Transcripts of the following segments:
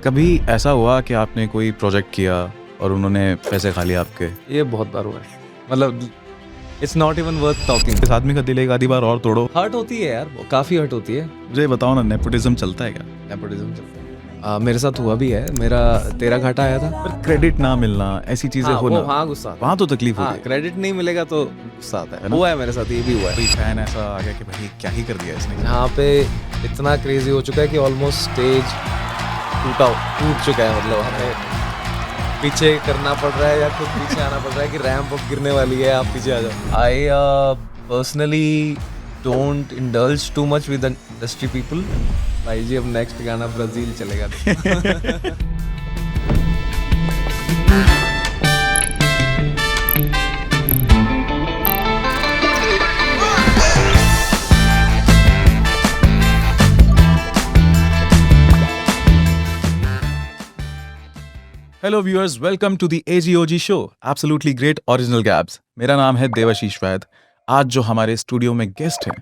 कभी ऐसा हुआ कि आपने कोई प्रोजेक्ट किया और उन्होंने पैसे खा लिए आपके? ये बहुत बार हुआ है, मतलब it's not even worth talking. इस आदमी का दिल एक आधी बार और तोड़ो। हर्ट होती है यार, काफी हर्ट होती है। मुझे बताओ ना, नेपोटिज्म चलता है क्या? नेपोटिज्म चलता है। मेरे साथ हुआ भी है, मेरा तेरा घाटा आया था। पर क्रेडिट ना मिलना, ऐसी चीजें हाँ, होना, हाँ गुस्सा आता है। वहाँ तो तकलीफ हाँ, होती है। क्रेडिट नहीं मिलेगा तो गुस्सा आता है ना? हुआ है मेरे साथ, ये भी हुआ है। कोई फैन ऐसा आ गया कि भाई क्या ही कर दिया इसने? यहाँ पे इतना क्रेजी हो चुका है कि ऑलमोस्ट स्टेज टूट चुका है। मतलब हमें पीछे करना पड़ रहा है या खुद पीछे आना पड़ रहा है कि रैंप अप गिरने वाली है, आप पीछे आ जाओ। I personally don't indulge too much with industry people. भाई जी, अब नेक्स्ट गाना ब्राजील चलेगा। Hello viewers, welcome to the AGOG show, absolutely great original gabs. मेरा नाम है देवाशीष वैद। आज जो हमारे स्टूडियो में गेस्ट हैं,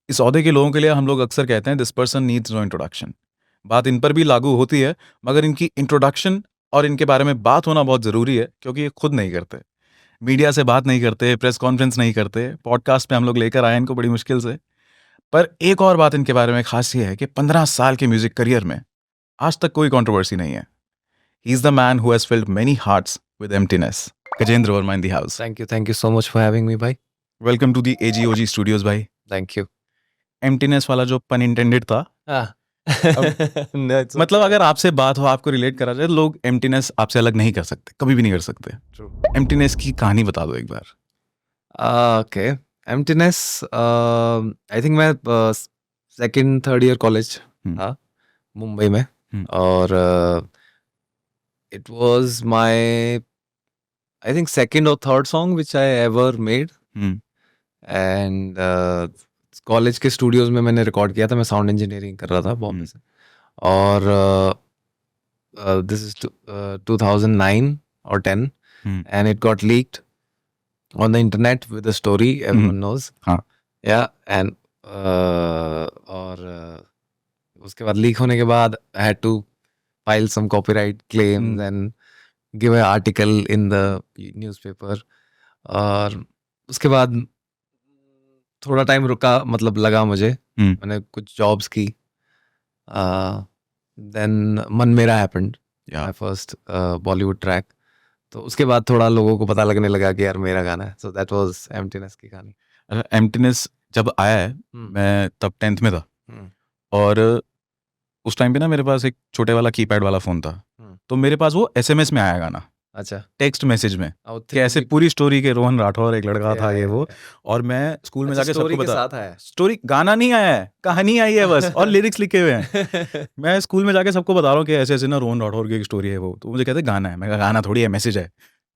इस ओहदे के लोगों के लिए हम लोग अक्सर कहते हैं this person needs no introduction. बात इन पर भी लागू होती है, मगर इनकी इंट्रोडक्शन और इनके बारे में बात होना बहुत ज़रूरी है, क्योंकि ये खुद नहीं करते, मीडिया से बात नहीं करते, प्रेस कॉन्फ्रेंस नहीं करते, पॉडकास्ट पे हम लोग लेकर आए इनको बड़ी मुश्किल से। पर एक और बात इनके बारे में खास ये है कि 15 साल के म्यूजिक करियर में आज तक कोई कंट्रोवर्सी नहीं है। He is the man who has filled many hearts with emptiness. Gajendra Verma in the house. Thank you so much for having me भाई। Welcome to the AGOG studios भाई। Thank you. Emptiness वाला जो pun intended था, No, मतलब अगर आपसे बात हो, आपको रिलेट करा जाए, लोग emptiness आपसे अलग नहीं कर सकते, कभी भी नहीं कर सकते। True. Emptiness की कहानी बता दो एक बार। Okay, emptiness. आई थिंक मैं सेकंड थर्ड ईयर कॉलेज था मुंबई में, और it was my I think second और third song which I ever made. And college के स्टूडियोज में मैंने रिकॉर्ड किया था। मैं साउंड इंजीनियरिंग कर रहा था बॉम्बे से, और दिस इज 2009 और 10, and it got leaked on the internet with a story everyone knows. हाँ। Yeah, and और उसके बाद लीक होने के बाद I had to file some copyright claims and give an article in the newspaper. और उसके बाद थोड़ा टाइम रुका, मतलब लगा मुझे, मैंने कुछ जॉब्स की। देन मन मेरा happened, my first Bollywood track. तो उसके बाद थोड़ा लोगों को पता लगने लगा कि यार मेरा गाना है। सो दैट वाज एम्प्टीनेस की कहानी। Emptiness जब आया है, मैं तब 10th में था, और उस टाइम पे ना मेरे पास एक छोटे वाला कीपैड वाला फोन था, तो मेरे पास वो SMS में आया गाना। अच्छा, टेक्स्ट मैसेज में कि ऐसे पूरी स्टोरी के रोहन राठौर एक लड़का था, ये वो। और मैं स्कूल में जाके सबको बता, स्टोरी गाना नहीं आया है, कहानी आई है बस, और लिरिक्स लिखे हुए हैं। मैं स्कूल में जाके सबको बता रहा हूँ कि ऐसे ऐसे ना रोहन राठौर की एक स्टोरी है वो, तो मुझे कहते गाना है। मैं कहा गाना थोड़ी है, मैसेज है।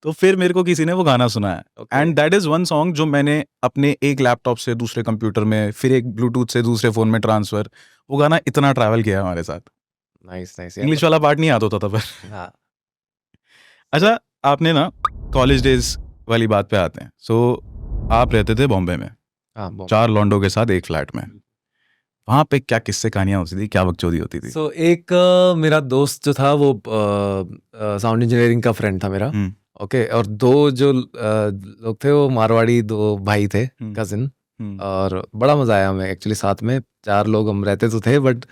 तो फिर मेरे को किसी ने वो गाना सुनाया, and that is one song जो मैंने अपने एक लैपटॉप से दूसरे कंप्यूटर में, फिर एक ब्लूटूथ से दूसरे फोन में ट्रांसफर, वो गाना इतना ट्रैवल किया हमारे साथ। Nice nice. इंग्लिश वाला पार्ट नहीं आता होता था पर। हाँ। अच्छा, आपने ना कॉलेज डेज वाली बात पे आते हैं। सो आप रहते थे बॉम्बे में, हाँ, 4 लॉन्डो के साथ एक फ्लैट में। वहाँ पे क्या किस्से कहानियां होती थी, क्या बकचोदी होती थी? सो एक मेरा दोस्त जो था वो साउंड इंजीनियरिंग का फ्रेंड था मेरा। ओके, और दो जो लोग थे वो मारवाड़ी, दो भाई थे, कजिन। और बड़ा मजा आया हमें एक्चुअली साथ में। 4 लोग हम रहते तो थे, बट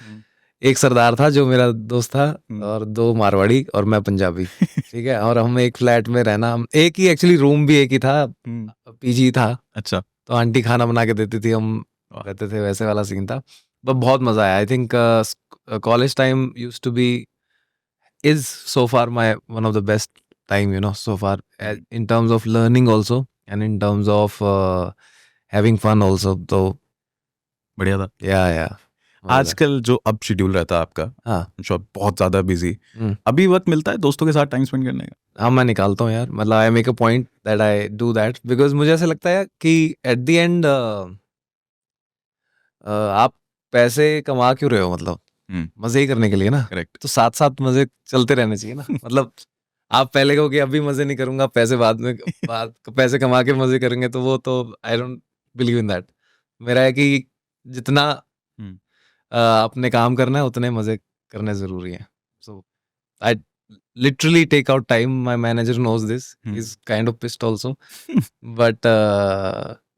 एक सरदार था जो मेरा दोस्त था, और 2 मारवाड़ी और मैं पंजाबी। ठीक है, और हम एक फ्लैट में रहना, हम एक ही एक्चुअली रूम भी एक ही था, PG था। अच्छा। तो आंटी खाना बना के देती थी, हम रहते थे, वैसे वाला सीन था। बट बहुत मजा आया। I think college time used to be is so far my one of the best time, so far, in terms of learning also, and in terms of having fun also. तो बढ़िया था। या आजकल जो अब शेड्यूल रहता है आपका, हाँ, बहुत ज्यादा बिजी, अभी वक्त मिलता है दोस्तों के साथ टाइम स्पेंड करने का? हाँ, मैं निकालता हूँ यार। मतलब I make a point that I do that, because मुझे ऐसा लगता है कि एट द एंड आप पैसे कमा क्यों रहे हो, मतलब मजे ही करने के लिए ना। करेक्ट। तो साथ साथ मजे चलते रहने चाहिए ना। मतलब आप पहले कहो कि अभी मजे नहीं करूंगा, पैसे बाद में, पैसे कमा के मजे करेंगे, तो वो तो I don't believe in that. मेरा है कि जितना अपने काम करना है उतने मजे करने जरूरी है। सो I literally take out time. My manager knows this. Hmm. He's kind of pissed also. But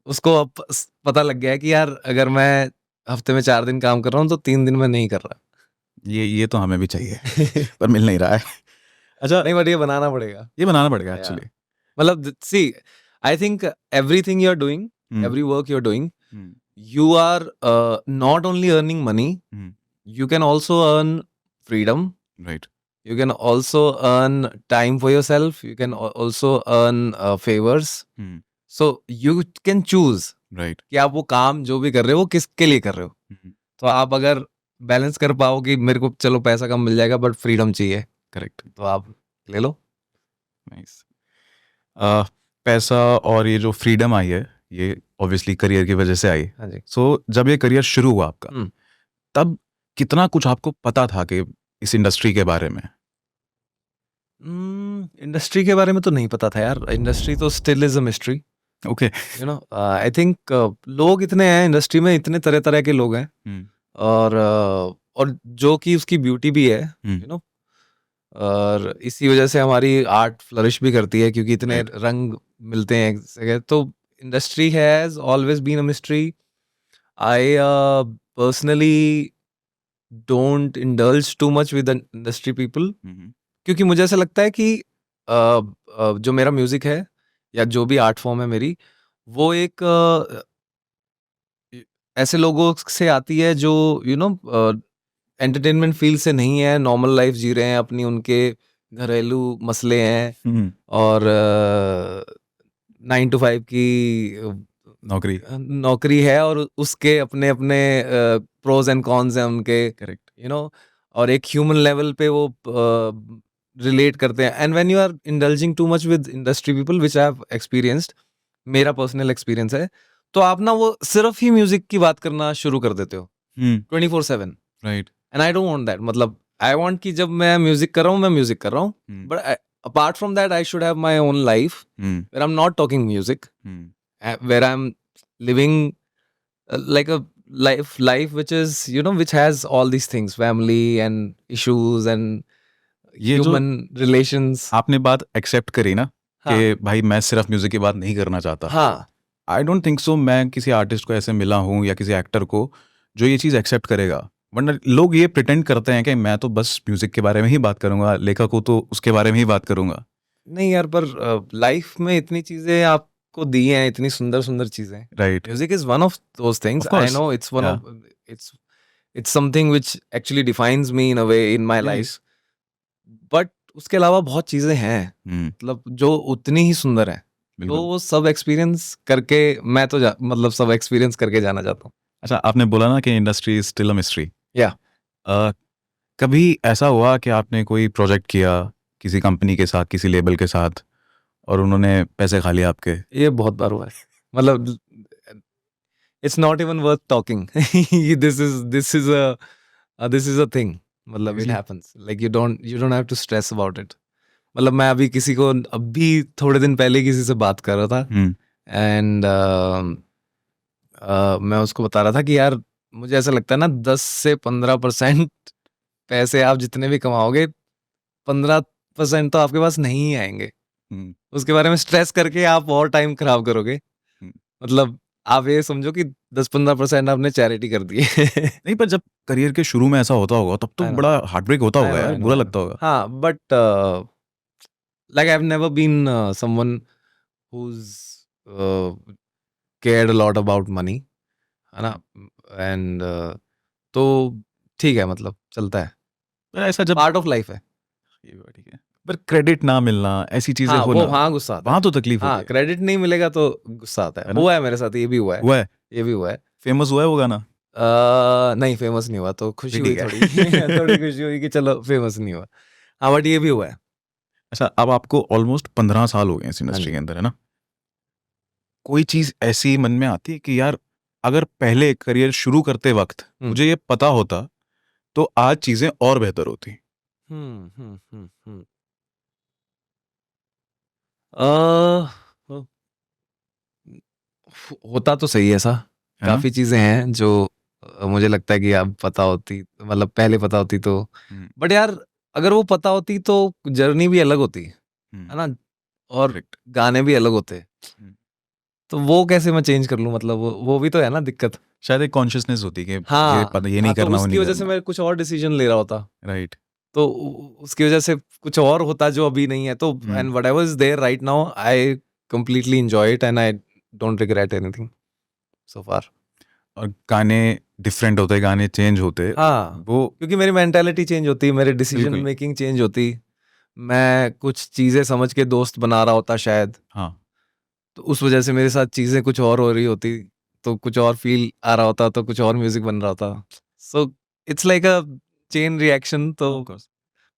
उसको अब पता लग गया है कि यार अगर मैं हफ्ते में 4 दिन काम कर रहा हूँ तो 3 दिन में नहीं कर रहा. ये तो हमें भी चाहिए पर मिल नहीं रहा है. अच्छा, नहीं, बट ये बनाना पड़ेगा. ये बनाना पड़ेगा Yeah. एक्चुअली. मतलब see, I think everything you're doing, every work you're doing, you are not only earning money, you can also earn freedom. Right. You can also earn time for yourself. You can also earn favors. So you can choose right. कि आप वो काम जो भी कर रहे हो वो किसके लिए कर रहे हो. तो आप अगर बैलेंस कर पाओ कि मेरे को चलो पैसा कम मिल जाएगा बट फ्रीडम चाहिए, करेक्ट. तो आप ले लो. नाइस. पैसा और ये जो फ्रीडम आई है ये ऑब्वियसली करियर की वजह से आई. हाँ जी. सो जब ये करियर शुरू हुआ आपका, हम्म. तब कितना कुछ आपको पता था कि इस इंडस्ट्री के बारे में? इंडस्ट्री के बारे में तो नहीं पता था यार. इंडस्ट्री तो still is a mystery. Okay. You know, I think लोग इतने हैं इंडस्ट्री में, इतने तरह तरह के लोग हैं. और जो कि उसकी ब्यूटी भी है, यू नो. और इसी वजह से हमारी आर्ट फ्लरिश भी करती है क्योंकि इतने रंग मिलते हैं एक जगह. तो industry has always been a mystery. I personally don't indulge too much with industry people क्योंकि मुझे ऐसा लगता है कि जो मेरा म्यूजिक है या जो भी आर्ट फॉर्म है मेरी, वो एक ऐसे लोगों से आती है जो यू नो एंटरटेनमेंट फील्ड से नहीं है, नॉर्मल लाइफ जी रहे हैं अपनी, उनके घरेलू मसले हैं और 9 to 5 की नौकरी है और उसके अपने अपने प्रोज एंड कॉन्स हैं उनके. करेक्ट. यू नो, और एक ह्यूमन लेवल पे वो रिलेट करते हैं. And when you are indulging too much with industry people, which I have experienced, मेरा पर्सनल एक्सपीरियंस है, तो आप ना वो सिर्फ ही म्यूजिक की बात करना शुरू कर देते हो 24/7. Right. And I don't want that. मतलब आई वांट कि जब मैं म्यूजिक कर रहा हूँ मैं म्यूजिक कर रहा हूँ, but apart from that I should have my own life where I'm not talking music, where I'm living like a life which is, you know, which has all these things, family and issues and ये human relations. आपने बात accept करी ना कि भाई मैं सिर्फ music की बात नहीं करना चाहता. हाँ. आई डोंट थिंक सो मैं किसी आर्टिस्ट को ऐसे मिला हूँ या किसी एक्टर को जो ये चीज़ एक्सेप्ट करेगा. वरना लोग ये प्रिटेंड करते हैं कि मैं तो बस म्यूजिक के बारे में ही बात करूंगा, लेखक को तो उसके बारे में ही बात करूंगा. नहीं यार, पर लाइफ में इतनी चीजें आपको दी हैं, इतनी सुंदर सुंदर चीजें. Right. Music is one of those things. I know it's one of it's something which actually defines me in a way in my life. But उसके अलावा बहुत चीजें हैं मतलब जो उतनी ही सुंदर है. तो वो सब एक्सपीरियंस करके मैं तो मतलब सब एक्सपीरियंस करके जाना चाहता हूँ. अच्छा, आपने बोला ना कि industry is still a mystery. या कभी ऐसा हुआ कि आपने कोई प्रोजेक्ट किया किसी कंपनी के साथ, किसी लेबल के साथ, और उन्होंने पैसे खा लिए आपके? ये बहुत बार हुआ है. मतलब it's not even worth talking. this is a thing. मतलब it happens. Like you don't have to stress about it. मतलब मैं अभी किसी को अभी थोड़े दिन पहले किसी से बात कर रहा था एंड मैं उसको बता रहा था कि यार मुझे ऐसा लगता है ना 10 से 15% पैसे आप जितने भी कमाओगे 15% तो आपके पास नहीं ही आएंगे. उसके बारे में स्ट्रेस करके आप और टाइम खराब करोगे. मतलब आप ये समझो कि 10-15% आपने चैरिटी कर दी. नहीं, पर जब करियर के शुरू में ऐसा होता होगा तब तो बड़ा हार्ट ब्रेक होता होगा यार, बुरा लगता होगा. हाँ, but like I've never been someone who's cared a lot about money, है ना. एंड तो ठीक है, मतलब चलता है. पर ऐसा जब पार्ट ऑफ लाइफ है. ये बात ठीक है, पर क्रेडिट ना मिलना, ऐसी चीजें होना, हाँ गुस्सा आता है. वहां तो तकलीफ होती है. क्रेडिट नहीं मिलेगा तो गुस्सा आता है. हुआ है मेरे साथ, ये भी हुआ है. ये भी हुआ है. फेमस हुआ है वो गाना? नहीं, फेमस नहीं हुआ, तो खुशी हुई थोड़ी. थोड़ी खुशी हुई कि चलो फेमस नहीं हुआ. हाँ, बट ये भी हुआ है. अच्छा, अब आपको ऑलमोस्ट 15 साल हो गए इस इंडस्ट्री के अंदर, है ना. कोई चीज ऐसी मन में आती है कि यार अगर पहले करियर शुरू करते वक्त मुझे ये पता होता तो आज चीजें और बेहतर होती? होता तो सही है ऐसा. काफी चीजें हैं जो मुझे लगता है कि अब पता होती, मतलब पहले पता होती तो. बट यार अगर वो पता होती तो जर्नी भी अलग होती, है ना, और करेक्ट। गाने भी अलग होते। तो वो कैसे मैं चेंज कर लूँ, मतलब वो भी तो है ना दिक्कत। शायद एक कॉन्शियसनेस होती है कि हाँ ये हाँ, नहीं तो करना, वो उसकी नहीं वजह से करना। मैं कुछ और डिसीजन ले रहा होता, राइट। तो उसकी वजह से कुछ और होता जो अभी नहीं है। तो and whatever is there right now, I completely enjoy it and I don't regret anything so far. और गाने डिफरेंट होते, गाने चेंज होते, हाँ, वो क्योंकि मेरी मेंटालिटी चेंज होती, मेरी डिसीजन बिल्कुल। मेकिंग चेंज होती, मैं कुछ चीजें समझ के दोस्त बना रहा होता शायद, हाँ। तो उस वजह से मेरे साथ चीजें कुछ और हो रही होती, तो कुछ और फील आ रहा होता, तो कुछ और म्यूजिक बन रहा होता। So it's like a chain reaction. तो ऑफ कोर्स।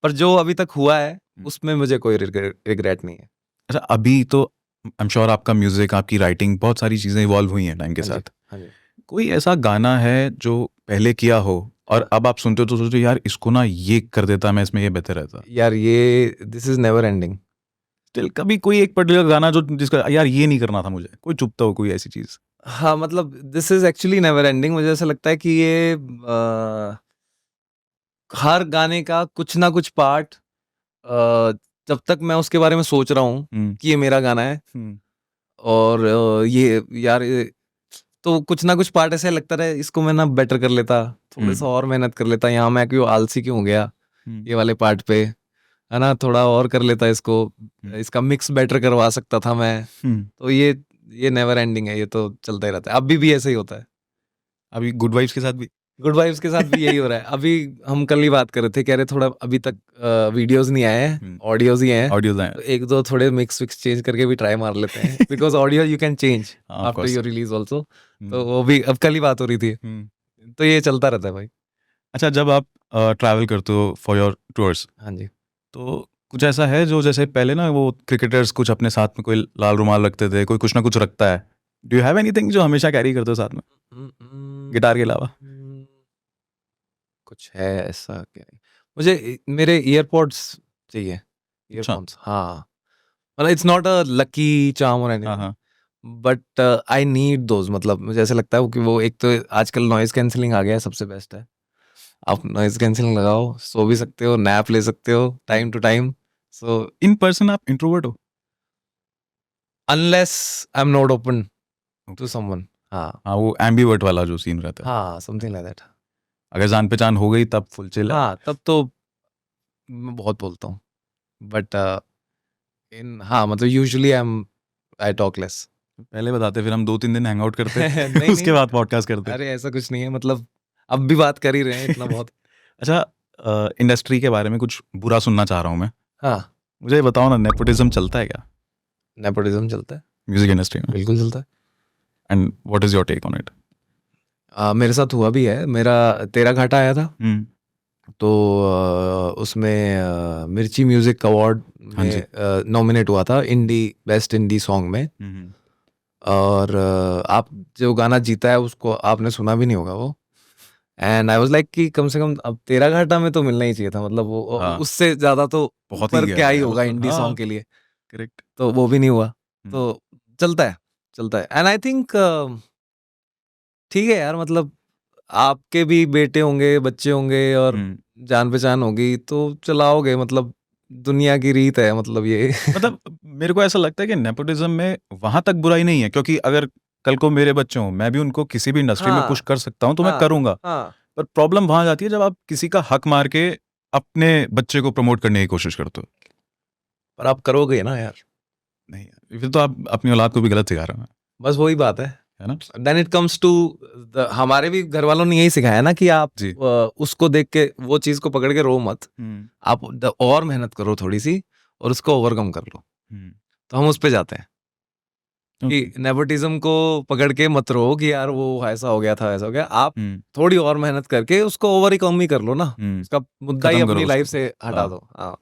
पर जो अभी तक हुआ है उसमें मुझे कोई रिग्रेट नहीं है। अच्छा, अभी तो आई एम श्योर आपका म्यूजिक, आपकी राइटिंग, बहुत सारी चीजें इवॉल्व हुई हैं टाइम के हाँ जी, साथ। हाँ जी। कोई ऐसा गाना है जो पहले किया हो और हाँ। अब आप सुनते हो तो सोचते हो यार इसको ना ये कर देता, मैं इसमें ये बेहतर रहता। यार ये this is never ending. Still कभी कोई एक पर्टिकुलर गाना जो जिसका यार ये नहीं करना था मुझे, कोई चुभता हो, कोई ऐसी चीज? हाँ, मतलब this is actually never ending. मुझे ऐसा लगता है कि ये हर गाने का कुछ ना कुछ पार्ट, जब तक मैं उसके बारे में सोच रहा हूँ हम्म। कि ये मेरा गाना है, हम्म। और ये यार तो कुछ ना कुछ पार्ट ऐसे लगता रहे इसको मैं ना बेटर कर लेता, थोड़ा सा और मेहनत कर लेता, यहाँ मैं क्यों आलसी क्यों हो गया हम्म। ये वाले पार्ट पे, है ना, थोड़ा और कर लेता इसको, हम्म। इसका मिक्स बेटर करवा सकता था मैं। हम्म। तो ये नेवर एंडिंग है, ये तो चलता ही रहता है, अभी भी ऐसे ही होता है। अभी गुड वाइब्स के साथ भी गुड वाइब्स के साथ भी यही हो रहा है। अभी हम कल ही बात कर रहे थे, कह रहे थोड़ा अभी तक वीडियोस नहीं आए हैं, ऑडियोज ही हैं, ऑडियोज आए। तो एक दो थोड़े मिक्स विक्स चेंज करके भी ट्राई मार लेते हैं, because audio you can change of after course. Your release also. तो वो भी अब कल ही बात हो रही थी। तो ये चलता रहता है भाई। अच्छा, जब आप ट्रैवल करते हो फॉर योर टूर्स, हाँ जी। तो कुछ ऐसा है जो, जैसे पहले ना वो क्रिकेटर्स कुछ अपने साथ में कोई लाल रुमाल रखते थे, कोई कुछ ना कुछ रखता है, डू यू हैव एनीथिंग जो हमेशा कैरी करते हो साथ में, गिटार के अलावा? कुछ है ऐसा क्या? मुझे मेरे ईयरपॉड्स चाहिए, अच्छा। ईयरफोन्स। हाँ, मतलब it's not a lucky charm और हाँ एनीथिंग, हाँ। But I need those. मतलब मुझे ऐसा लगता है कि वो एक तो आजकल नॉइज कैंसिलिंग आ गया है, सबसे बेस्ट है। आप नॉइज कैंसिलिंग लगाओ, सो भी सकते हो, नैप ले सकते हो time to time. So in person आप इंट्रोवर्ट हो? Unless I am not open to okay. Someone. हाँ हाँ, वो एम्बीवर्ट वाला जो सीन रहता है, हाँ, समथिंग लाइक दैट। अगर जान पहचान हो गई तब फुल चिल है। हाँ, तब तो मैं बहुत बोलता हूँ, बट इन हाँ, मतलब यूजुअली आई टॉक लेस। पहले बताते, फिर हम 2-3 दिन हैंग आउट करते नहीं उसके नहीं, बाद पॉडकास्ट करते। अरे ऐसा कुछ नहीं है, मतलब अब भी बात कर ही रहे हैं इतना बहुत। अच्छा, इंडस्ट्री के बारे में कुछ बुरा सुनना चाह रहा हूँ मैं। हाँ, मुझे बताओ ना, नेपोटिज्म चलता है क्या नेपोटिज्म चलता है, म्यूजिक इंडस्ट्री में? बिल्कुल चलता है। And what is your take on it? मेरे साथ हुआ भी है, मेरा तेरा घाटा आया था, हम्म। तो उसमें मिर्ची म्यूजिक अवार्ड हाँ जी। में नॉमिनेट हुआ था, इंडी बेस्ट इंडी सॉन्ग में। हम्म। और आप जो गाना जीता है उसको आपने सुना भी नहीं होगा वो। एंड आई वाज लाइक कि कम से कम अब तेरा घाटा में तो मिलना ही चाहिए था, मतलब वो हाँ, उससे ज्यादा तो बहुत ही ऊपर क्या गहरा ही है होगा उसमें, इंडी हाँ। सॉन्ग के लिए। करेक्ट। तो वो भी नहीं हुआ। तो चलता है, चलता है। एंड आई थिंक ठीक है यार, मतलब आपके भी बेटे होंगे, बच्चे होंगे, और हम्म। जान पहचान होगी तो चलाओगे, मतलब दुनिया की रीत है, मतलब ये। मतलब मेरे को ऐसा लगता है कि नेपोटिज्म में वहां तक बुराई नहीं है, क्योंकि अगर कल को मेरे बच्चे हों, मैं भी उनको किसी भी इंडस्ट्री में पुश हाँ कर सकता हूं, तो मैं हाँ करूंगा। हाँ। पर प्रॉब्लम वहां जाती है जब आप किसी का हक मार के अपने बच्चे को प्रमोट करने की कोशिश करते हो। पर आप करोगे ना यार। नहीं यार, फिर तो आप अपनी औलाद को भी गलत सिखा रहे हो, बस वही बात है ना? देन इट कम्स टू, हमारे भी घर वालों ने यही सिखाया ना कि आप जी। उसको देख के वो चीज को पकड़ के रो मत, हम्म। आप और मेहनत करो थोड़ी सी, और उसको ओवरकम कर लो। हम्म। तो हम उस पे जाते हैं कि ओके। नेपोटिज्म को पकड़ के मत रो कि यार वो ऐसा हो गया था, ऐसा हो गया। आप हम्म। थोड़ी और मेहनत करके उसको ओवरकम ही कर लो ना, हम्म। उसका मुद्दा ही खत्म करो अपनी लाइफ उसको। से हटा हाँ। दो। हाँ,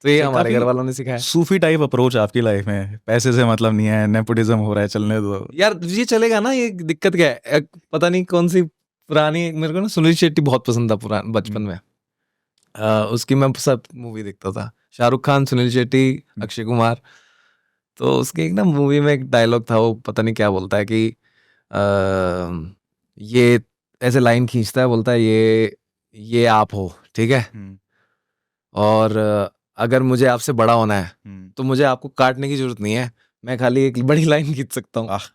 तो ये सही, हमारे काफी घर वालों ने सिखाया। सूफी टाइप अप्रोच आपकी लाइफ में, पैसे से मतलब नहीं है, नेपोटिज्म हो रहा है, चलने दो। यार ये चलेगा ना, ये दिक्कत क्या है? पता नहीं कौन सी पुरानी, मेरे को ना सुनील शेट्टी बहुत पसंद था पुरान बचपन हम्म। में। उसकी मैं सब मूवी देखता था, शाहरुख खान, सुनील शेट्टी, अक्षय कुमार। तो उसके एक ना मूवी में एक डायलॉग था, वो पता नहीं क्या बोलता है कि अ, ये ऐसे लाइन खींचता है, बोलता है ये आप हो, ठीक है, हम्म। और अगर मुझे आपसे बड़ा होना है हम्म, तो मुझे आपको काटने की जरूरत नहीं है, मैं खाली एक बड़ी लाइन खींच सकता हूँ। आह,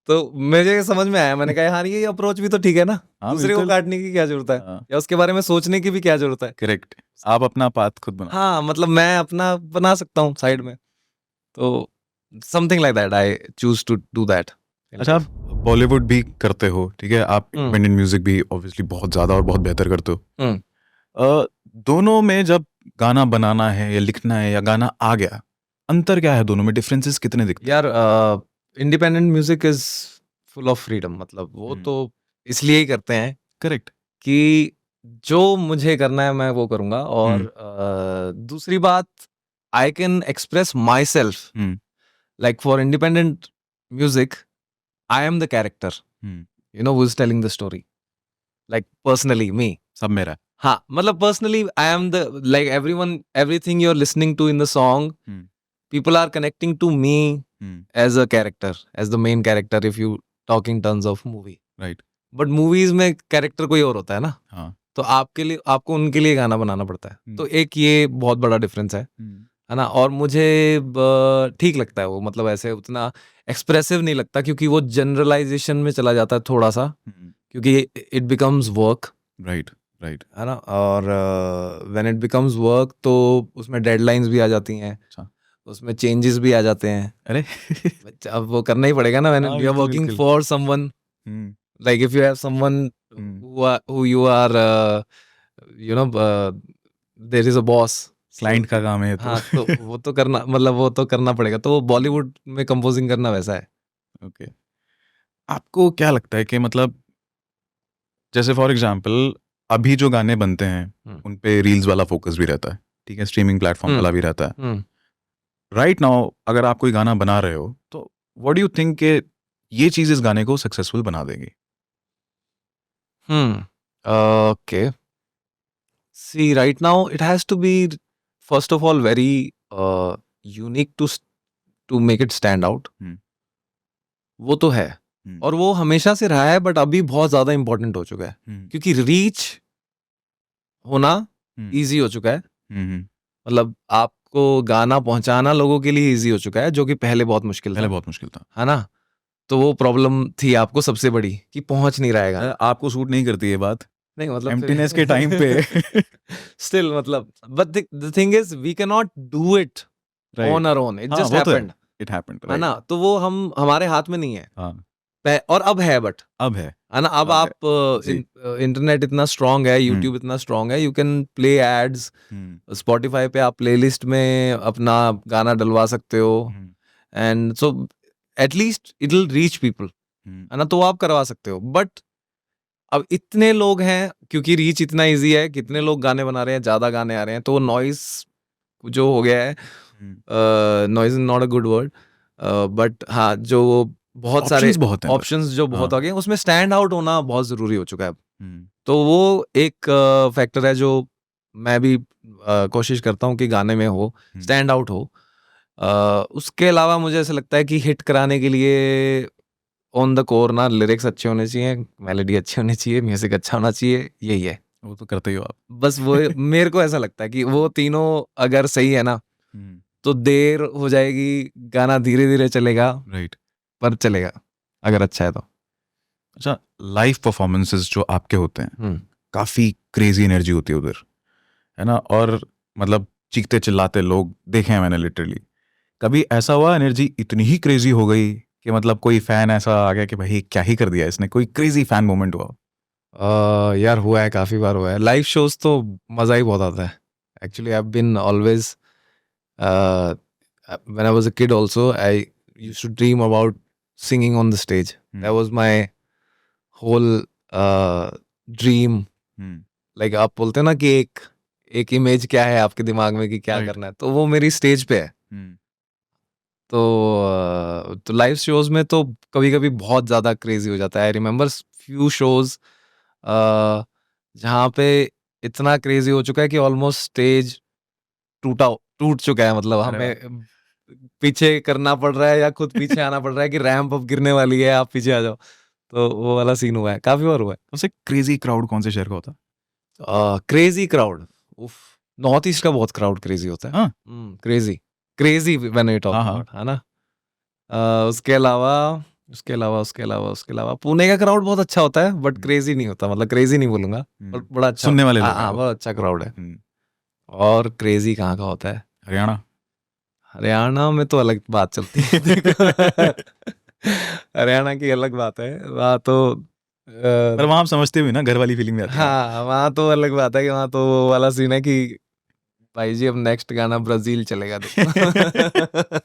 तो मुझे समझ में आया, मैंने कहा यार ये अप्रोच भी तो ठीक है ना, हाँ दूसरे को बिल्कुल, काटने की क्या जरूरत है, हाँ या उसके बारे में सोचने की भी क्या जरूरत है। करेक्ट, आप अपना पाथ खुद बनाओ। हाँ मतलब मैं अपना बना सकता हूँ साइड में, तो something like that I choose to do that in अच्छा, आप लाइफ। बॉलीवुड भी करते हो, ठीक है, आप हम्म इंडिपेंडेंट म्यूजिक भी ऑब्वियसली बहुत ज़्यादा और बहुत बेहतर करते हो। हम्म दोनों में जब गाना बनाना है या लिखना है या गाना आ गया, अंतर क्या है दोनों में, डिफरेंसेस कितने दिखते हैं? यार independent music is full of freedom, मतलब वो हम्म, तो इसलिए ही करते हैं करेक्ट। कि जो मुझे करना है मैं वो करूंगा, और हम्म, दूसरी बात, I can express myself, hmm, like for independent music I am the character, hmm, you know who is telling the story, like personally me. सब मेरा है। हाँ मतलब personally I am the, like everyone, everything you are listening to in the song, hmm, people are connecting to me hmm, as a character, as the main character, if you talk in terms of movie. Right, but movies में character कोई और होता है ना, हाँ, तो आपके लिए, आपको उनके लिए गाना बनाना पड़ता है, हम्म, तो एक ये बहुत बड़ा डिफरेंस हम्म, है ना। और मुझे ठीक लगता है वो, मतलब ऐसे उतना एक्सप्रेसिव नहीं लगता, क्योंकि वो जनरलाइजेशन में चला जाता है थोड़ा सा, हम्म, क्योंकि it becomes work, right, right, है ना। और व्हेन इट बिकम्स वर्क तो उसमें डेडलाइंस भी आ जाती हैं, अच्छा, उसमें चेंजेस भी आ जाते हैं। अरे अब वो करना ही पड़ेगा ना, व्हेन हाँ यू आर बिल्कुल वर्किंग बिल्कुल, for someone, hmm, like if you have someone hmm, who you are, you know, there is a boss, so client का काम है ये तो। हाँ तो वो तो करना, मतलब वो तो करना पड़ेगा, तो वो बॉलीवुड में कंपोजिंग करना वैसा है। ओके, आपको क्या लगता है कि मतलब, जैसे फॉर एग्जांपल अभी जो गाने बनते हैं हम्म उन पे रील्स वाला फोकस भी रहता है, ठीक है, स्ट्रीमिंग प्लेटफॉर्म हम्म वाला भी रहता है। हम्म राइट नाउ अगर आप कोई गाना बना रहे हो तो व्हाट डू यू थिंक कि ये चीज़ इस गाने को सक्सेसफुल बना देगी? Okay, see right now it has to be, first of all, very unique to make it stand out, hmm, वो तो है। हम्म, और वो हमेशा से रहा है, बट अभी बहुत ज्यादा इंपॉर्टेंट हो चुका है, हम्म, क्योंकि रीच होना हम्म, इजी हो चुका है। हम्म, मतलब आपको गाना पहुंचाना लोगों के लिए इजी हो चुका है, जो कि पहले बहुत मुश्किल पहले था, बहुत मुश्किल था। है ना। तो वो प्रॉब्लम थी आपको सबसे बड़ी, कि पहुंच नहीं रहा है गाना। आपको सूट नहीं करती ये बात, नहीं मतलब एम्प्टीनेस के टाइम पे। फिर स्टिल, मतलब but the thing is we can not do it on right, our own, it हाँ जस्ट वो तो है, हैपेंड, इट हैपेंड, है राइट, ना। तो वो हम, हमारे हाथ में नहीं है, हाँ और अब है, बट अब है ना। अब है आप जी, इंटरनेट इतना स्ट्रांग है, हम्म, यूट्यूब इतना स्ट्रांग है, you can play ads, hmm, Spotify पे आप प्लेलिस्ट में अपना गाना डलवा सकते हो, hmm, and so at least it will reach people, hmm, है ना। तो वो आप करवा सकते हो, बट अब इतने लोग हैं, क्योंकि रीच इतना इजी है, कितने लोग गाने बना रहे हैं, ज्यादा गाने आ रहे हैं, तो नॉइस जो हो गया है, hmm, noise is not a good word, but हाँ, जो बहुत सारे ऑप्शंस बहुत हैं बस, ऑप्शंस जो हाँ, बहुत आ गए हैं, उसमें स्टैंड आउट होना बहुत जरूरी हो चुका है अब। हम्म, तो वो एक फैक्टर है जो मैं भी कोशिश करता हूँ कि गाने में हो, हम्म, स्टैंड आउट हो। उसके अलावा मुझे ऐसा लगता है कि हिट कराने के लिए ऑन द कोर ना, लिरिक्स अच्छे होने चाहिए, मेलोडी अच्छी होनी चाहिए, म्यूजिक अच्छा होना चाहिए, यही है। वो तो करते ही हो आप। बस वो मेरे को ऐसा लगता है कि वो तीनों अगर सही है ना, हम्म, तो देर हो जाएगी, गाना धीरे धीरे चलेगा, राइट, पर चलेगा, अगर अच्छा है तो। अच्छा, लाइव परफॉर्मेंसेस जो आपके होते हैं हम्म काफ़ी क्रेजी एनर्जी होती है उधर, है ना, और मतलब चीखते चिल्लाते लोग देखे हैं मैंने लिटरली। कभी ऐसा हुआ एनर्जी इतनी ही क्रेजी हो गई कि मतलब कोई फैन ऐसा आ गया कि भाई क्या ही कर दिया इसने, कोई क्रेजी फैन मोमेंट हुआ? यार हुआ है, काफी बार हुआ है। लाइव शोज तो मजा ही बहुत आता है। Actually I have been always, when I was a kid also, I used to dream about singing on the stage. That was my whole dream. Hmm, like आप बोलते हैं ना कि एक एक इमेज क्या है आपके दिमाग में कि क्या राइट, करना है, तो वो मेरी स्टेज पे है। हम्म, तो लाइव शोज में तो कभी कभी बहुत ज्यादा क्रेजी हो जाता है। आई रिमेम्बर फ्यू शोज जहाँ पे इतना क्रेजी हो चुका है कि ऑलमोस्ट स्टेज टूट चुका है, मतलब अरे वाह, हमें पीछे करना पड़ रहा है या खुद पीछे आना पड़ रहा है कि रैंप अब गिरने वाली है, आप पीछे आ जाओ। तो वो वाला सीन हुआ है, काफी बार हुआ सबसे क्रेजी क्राउड कौन से शहर का होता? है। क्रेजी क्राउड, उफ, नॉर्थ ईस्ट का बहुत क्राउड क्रेजी होता है। हाँ। Crazy crazy when you talk हाँ, हाँ। अबाउट, है ना। उसके अलावा पुणे का क्राउड बहुत अच्छा होता है, बट क्रेजी नहीं होता, मतलब क्रेजी नहीं बोलूंगा, बट बड़ा अच्छा, सुनने वाले लोग हैं हाँ वो। बहुत अच्छा क्राउड है। हम्म, और क्रेजी कहाँ का होता है? हरियाणा। हरियाणा में तो अलग बात चलती है। देखो, हरियाणा की अलग बात है, वहाँ तो पर वहां आप समझते हुए ना, घर वाली फीलिंग में आती है। हाँ वहाँ तो अलग बात है कि वहाँ तो वो वाला सीन है कि भाई जी अब नेक्स्ट गाना ब्राजील चलेगा, देखो।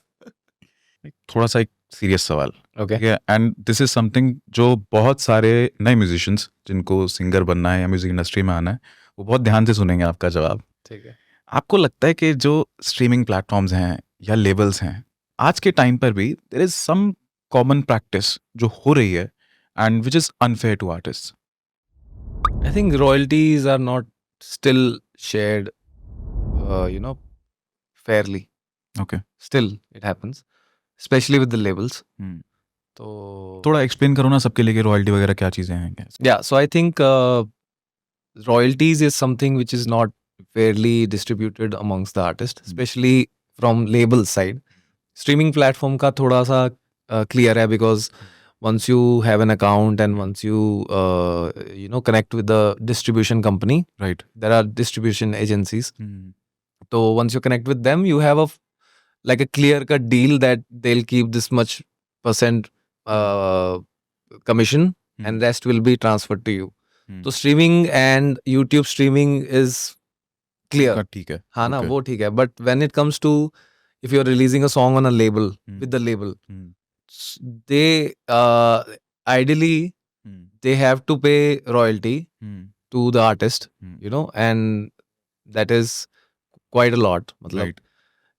थोड़ा सा एक सीरियस सवाल, ओके, ठीक है, एंड दिस इज समथिंग जो बहुत सारे नए म्यूजिशियंस जिनको सिंगर बनना है या म्यूजिक इंडस्ट्री में आना है, वो बहुत ध्यान से सुनेंगे आपका जवाब। ठीक है। आपको लगता है कि जो स्ट्रीमिंग प्लेटफॉर्म्स हैं या लेबल्स हैं, आज के टाइम पर भी there is some common practice जो हो रही है and which is unfair to artist? I think royalties are not still shared, fairly. Okay, Still, it happens, especially with the labels. तो थोड़ा एक्सप्लेन करो ना सबके लिए कि रॉयल्टी वगैरह क्या चीजें हैं क्या? yeah, so I think royalties is something which is not fairly distributed amongst the artists, especially from label side. Streaming platform का थोड़ा सा clear है, because once you have an account and once you connect with the distribution company, right. there are distribution agencies. So once you connect with them, you have like a clear cut deal that they'll keep this much percent commission, and rest will be transferred to you. तो streaming and YouTube streaming is clear, ठीक है। हाँ ना, Okay. वो ठीक है, but when it comes to if you're releasing a song on a label, with the label, they ideally they have to pay royalty to the artist, and that is quite a lot, matlab. Right.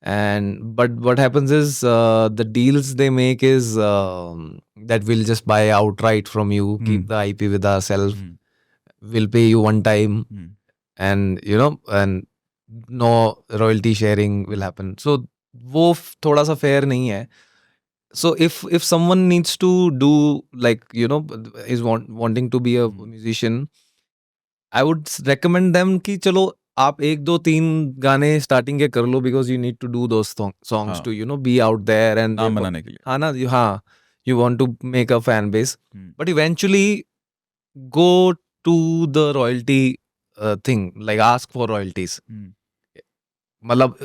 And but what happens is the deals they make is that we'll just buy outright from you, keep the IP with ourselves, we'll pay you one time, and and no royalty sharing will happen. So वो थोड़ा सा fair नहीं है. So if someone needs to do, like, is wanting to be a musician, I would recommend them कि चलो आप 1 2 3 गाने starting के कर लो, because you need to do those songs हाँ, to be out there and नाम बनाने के लिए। हाँ ना, हाँ, you want to make a fan base, but eventually go to the royalty thing, like ask for royalties, मतलब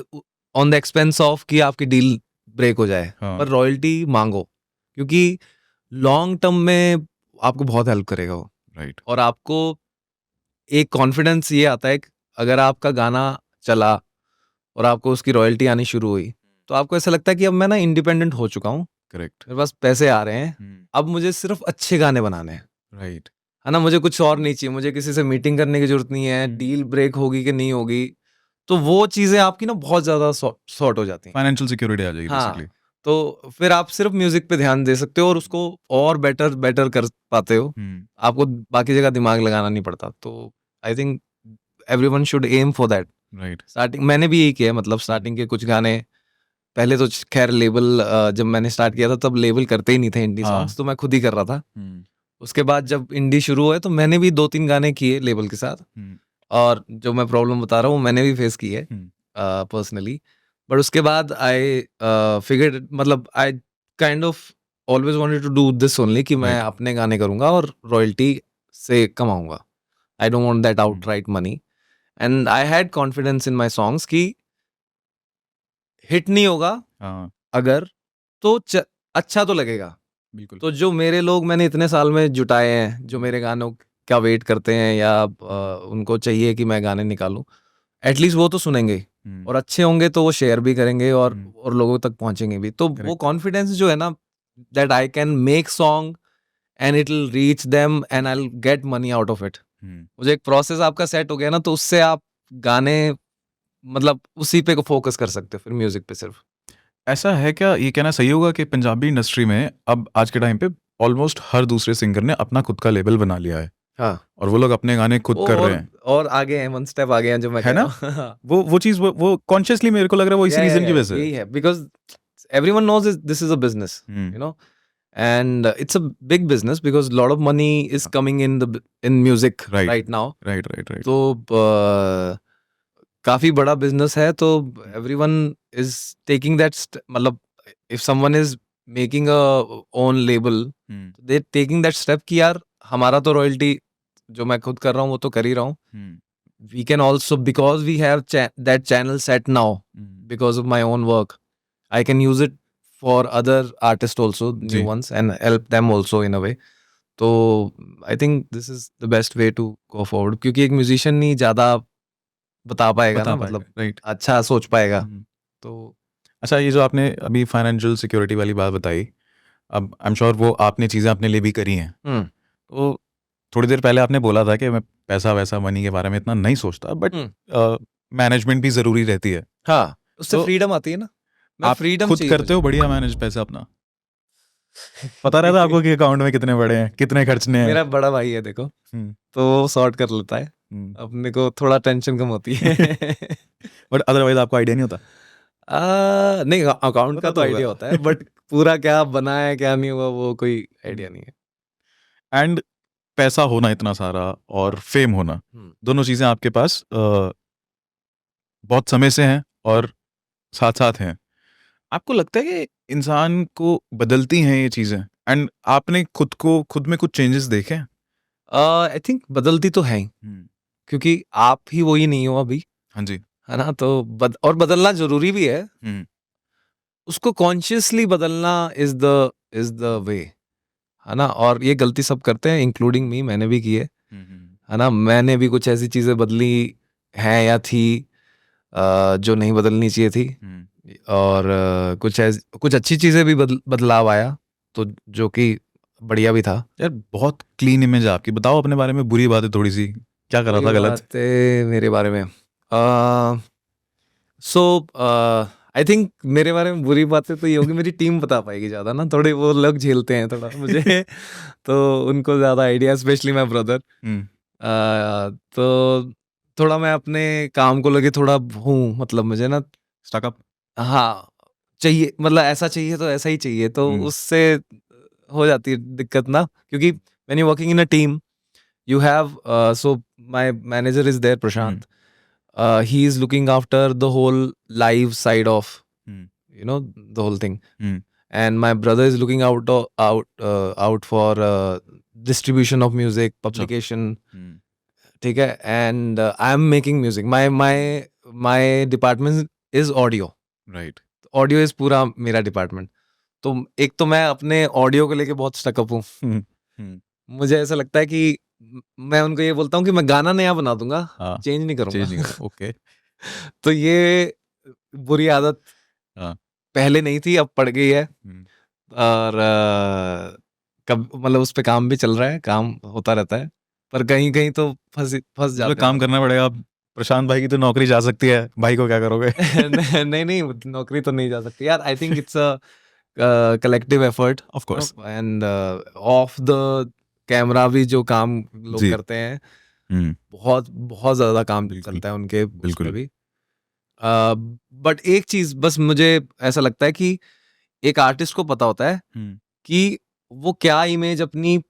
on the expense of कि आपकी डील ब्रेक हो जाए, हाँ। पर रॉयल्टी मांगो, क्योंकि लॉन्ग टर्म में आपको बहुत हेल्प करेगा वो, राइट। और आपको एक कॉन्फिडेंस ये आता है कि अगर आपका गाना चला और आपको उसकी रॉयल्टी आनी शुरू हुई, तो आपको ऐसा लगता है कि अब मैं ना इंडिपेंडेंट हो चुका हूँ, करेक्ट। मेरे पास पैसे आ रहे हैं, अब मुझे सिर्फ अच्छे गाने बनाने हैं, राइट। है ना, मुझे कुछ और नहीं चाहिए, मुझे किसी से मीटिंग करने की जरूरत नहीं है, डील ब्रेक होगी कि नहीं होगी, तो वो चीजें आपकी ना बहुत ज्यादा सॉर्ट हो जाती हैं। फाइनेंशियल सिक्योरिटी आ जाएगी हाँ, बेसिकली। तो फिर आप सिर्फ म्यूजिक पे ध्यान दे सकते हो और उसको और बेटर कर पाते हो, आपको बाकी जगह दिमाग लगाना नहीं पड़ता। तो I think everyone should aim for that. Right. Starting मैंने भी यही किया है, मतलब स्टार्टिंग के कुछ गाने पहले तो खैर लेबल, जब मैंने स्टार्ट किया था तब लेबल करते ही नहीं थे इंडी सॉन्ग्स, तो मैं खुद ही कर रहा था। उसके बाद जब इंडी शुरू हुए तो मैंने भी 2 3 गाने किए लेबल के साथ, और जो मैं प्रॉब्लम बता रहा हूँ मैंने भी फेस की है पर्सनली। बट उसके बाद आई फिगर्ड, मतलब I kind of always wanted to do this only, कि मैं Right. अपने गाने करूंगा और रॉयल्टी से कमाऊंगा। I don't want that outright money, and I had confidence in my songs कि हिट नहीं होगा हाँ, अगर, तो अच्छा तो लगेगा। बिल्कुल। तो जो मेरे लोग मैंने इतने साल में जुटाए हैं, जो मेरे गानों का वेट करते हैं या उनको चाहिए कि मैं गाने निकालूं, एटलीस्ट वो तो सुनेंगे, और अच्छे होंगे तो वो शेयर भी करेंगे और लोगों तक पहुंचेंगे भी। तो वो कॉन्फिडेंस जो है ना, that I can make song and it will reach them and I will get money out of it. मुझे एक प्रोसेस आपका सेट हो गया ना, तो उससे आप गाने, मतलब उसी पे को फोकस कर सकते हो फिर म्यूजिक पे सिर्फ। ऐसा है क्या, ये कहना सही होगा कि पंजाबी इंडस्ट्री में अब आज के टाइम पे ऑलमोस्ट हर दूसरे सिंगर ने अपना खुद का लेबल बना लिया है, हाँ, और वो लोग अपने गाने खुद कर रहे हैं, और आगे हैं, 1 स्टेप आगे हैं, जो मैं है कह ना? रहा हूँ। वो चीज वो कॉन्शियसली मेरे को लग रहा है वो इसी रीजन की वजह से। यही है, because everyone knows this is a business, and it's a big business because a lot of money is coming in music Right. right now. Right. तो काफी बड़ा बिजनेस है, तो एवरीवन इज टेकिंग दैट, मतलब if someone is making a own label, they taking that step कि यार हमारा तो रॉयल्टी जो मैं खुद कर रहा हूँ वो तो कर ही रहा हूँ, we can also, because we have that channel set now, because of my own work, I can use it for other artists also, new ji ones, and help them also in a way. तो I think this is the best way to go forward, क्योंकि एक musician नहीं ज्यादा बता पाएगा बता ना, पाएगा, मतलब राइट। अच्छा सोच पाएगा। तो अच्छा, ये जो आपने अभी फाइनेंशियल सिक्योरिटी वाली बात बताई, अब आई एम श्योर वो आपने चीज़ें अपने लिए भी करी हैं। हम्म तो थोड़ी देर पहले आपने बोला था कि मैं पैसा वैसा मनी के बारे में इतना नहीं सोचता, बट हम्म मैनेजमेंट भी ज़रूरी रहती है। हाँ, उससे तो फ्रीडम आती है ना, मैं आप फ्रीडम खुद चाहिए करते हो मुझे। बढ़िया मैनेज पैसा अपना? पता रहता आपको कि अकाउंट में कितने बड़े हैं, कितने खर्चने हैं? मेरा बड़ा भाई है देखो, हम्म, तो वो सॉर्ट कर लेता है, हम्म। अपने को थोड़ा टेंशन कम होती है। बट अदरवाइज आपको आइडिया नहीं होता? नहीं, अकाउंट का पता तो तो होगा। आइडिया होता है, बट पूरा क्या बना है क्या नहीं हुआ वो कोई आइडिया नहीं है। एंड पैसा होना इतना सारा और फेम होना, हम्म दोनों चीज़ें आपके पास बहुत समय से हैं और साथ साथ हैं। आपको लगता है कि इंसान को बदलती हैं ये चीज़ें, एंड आपने खुद में कुछ चेंजेस देखे हैं? आई थिंक बदलती तो है ही, क्योंकि आप ही वही नहीं हो अभी, हाँ जी। है ना, तो और बदलना जरूरी भी है, हम्म, उसको कॉन्शियसली बदलना इज द वे, है ना। और ये गलती सब करते हैं, इंक्लूडिंग मी, मैंने भी की है ना। मैंने भी कुछ ऐसी चीजें बदली हैं या थी जो नहीं बदलनी चाहिए थी, और कुछ अच्छी चीजें भी बदलाव आया, तो जो कि बढ़िया भी था। यार बहुत क्लीन इमेज है आपकी, बताओ अपने बारे में बुरी बातें थोड़ी सी, क्या करा बुरी था गलत? बातें मेरे बारे में, सो आई थिंक मेरे बारे में बुरी बातें तो ये होगी, मेरी टीम बता पाएगी ज्यादा ना, थोड़े वो लोग झेलते हैं थोड़ा मुझे, तो उनको ज्यादा आइडिया, स्पेशली माय ब्रदर। हम्म, तो थोड़ा मैं अपने काम को लेके थोड़ा हूँ, मतलब मुझे ना, स्टक अप। हाँ, चाहिए, मतलब ऐसा चाहिए तो ऐसा ही चाहिए, तो उससे हो जाती है दिक्कत ना, क्योंकि when you working in a team, you have so my manager is there, Prashant. He is looking after the whole live side of, the whole thing, and my brother is looking out for distribution of music, publication, ठीक है, and I am making music. My department is audio. Right. Audio is पूरा मेरा department. तो एक तो मैं अपने audio को लेके बहुत स्टकअप हूँ, मुझे ऐसा लगता है कि मैं उनको ये बोलता हूँ कि मैं गाना नया बना दूंगा, हाँ, चेंज नहीं करूंगा। चेंज नहीं करो, ओके। तो ये बुरी आदत हाँ, पहले नहीं थी, अब पड़ गई है, और कब मतलब उस पे काम भी चल रहा है, काम होता रहता है, पर कहीं कहीं तो फंस मतलब जाते हैं काम थोड़ा। करना पड़ेगा। प्रशांत भाई की तो नौकरी जा सकती है, भाई को क्या करोगे? नहीं नहीं, नौकरी तो नहीं जा सकती यार, I think it's a collective effort, of course. End of the camera भी जो काम लोग जी। करते हैं, बहुत बहुत ज्यादा काम बिल्कुल, चलता है उनके उस पे बिल्कुल। भी। बट एक चीज बस मुझे ऐसा लगता है कि एक आर्टिस्ट को पता होता है कि वो क्या इमेज अपनी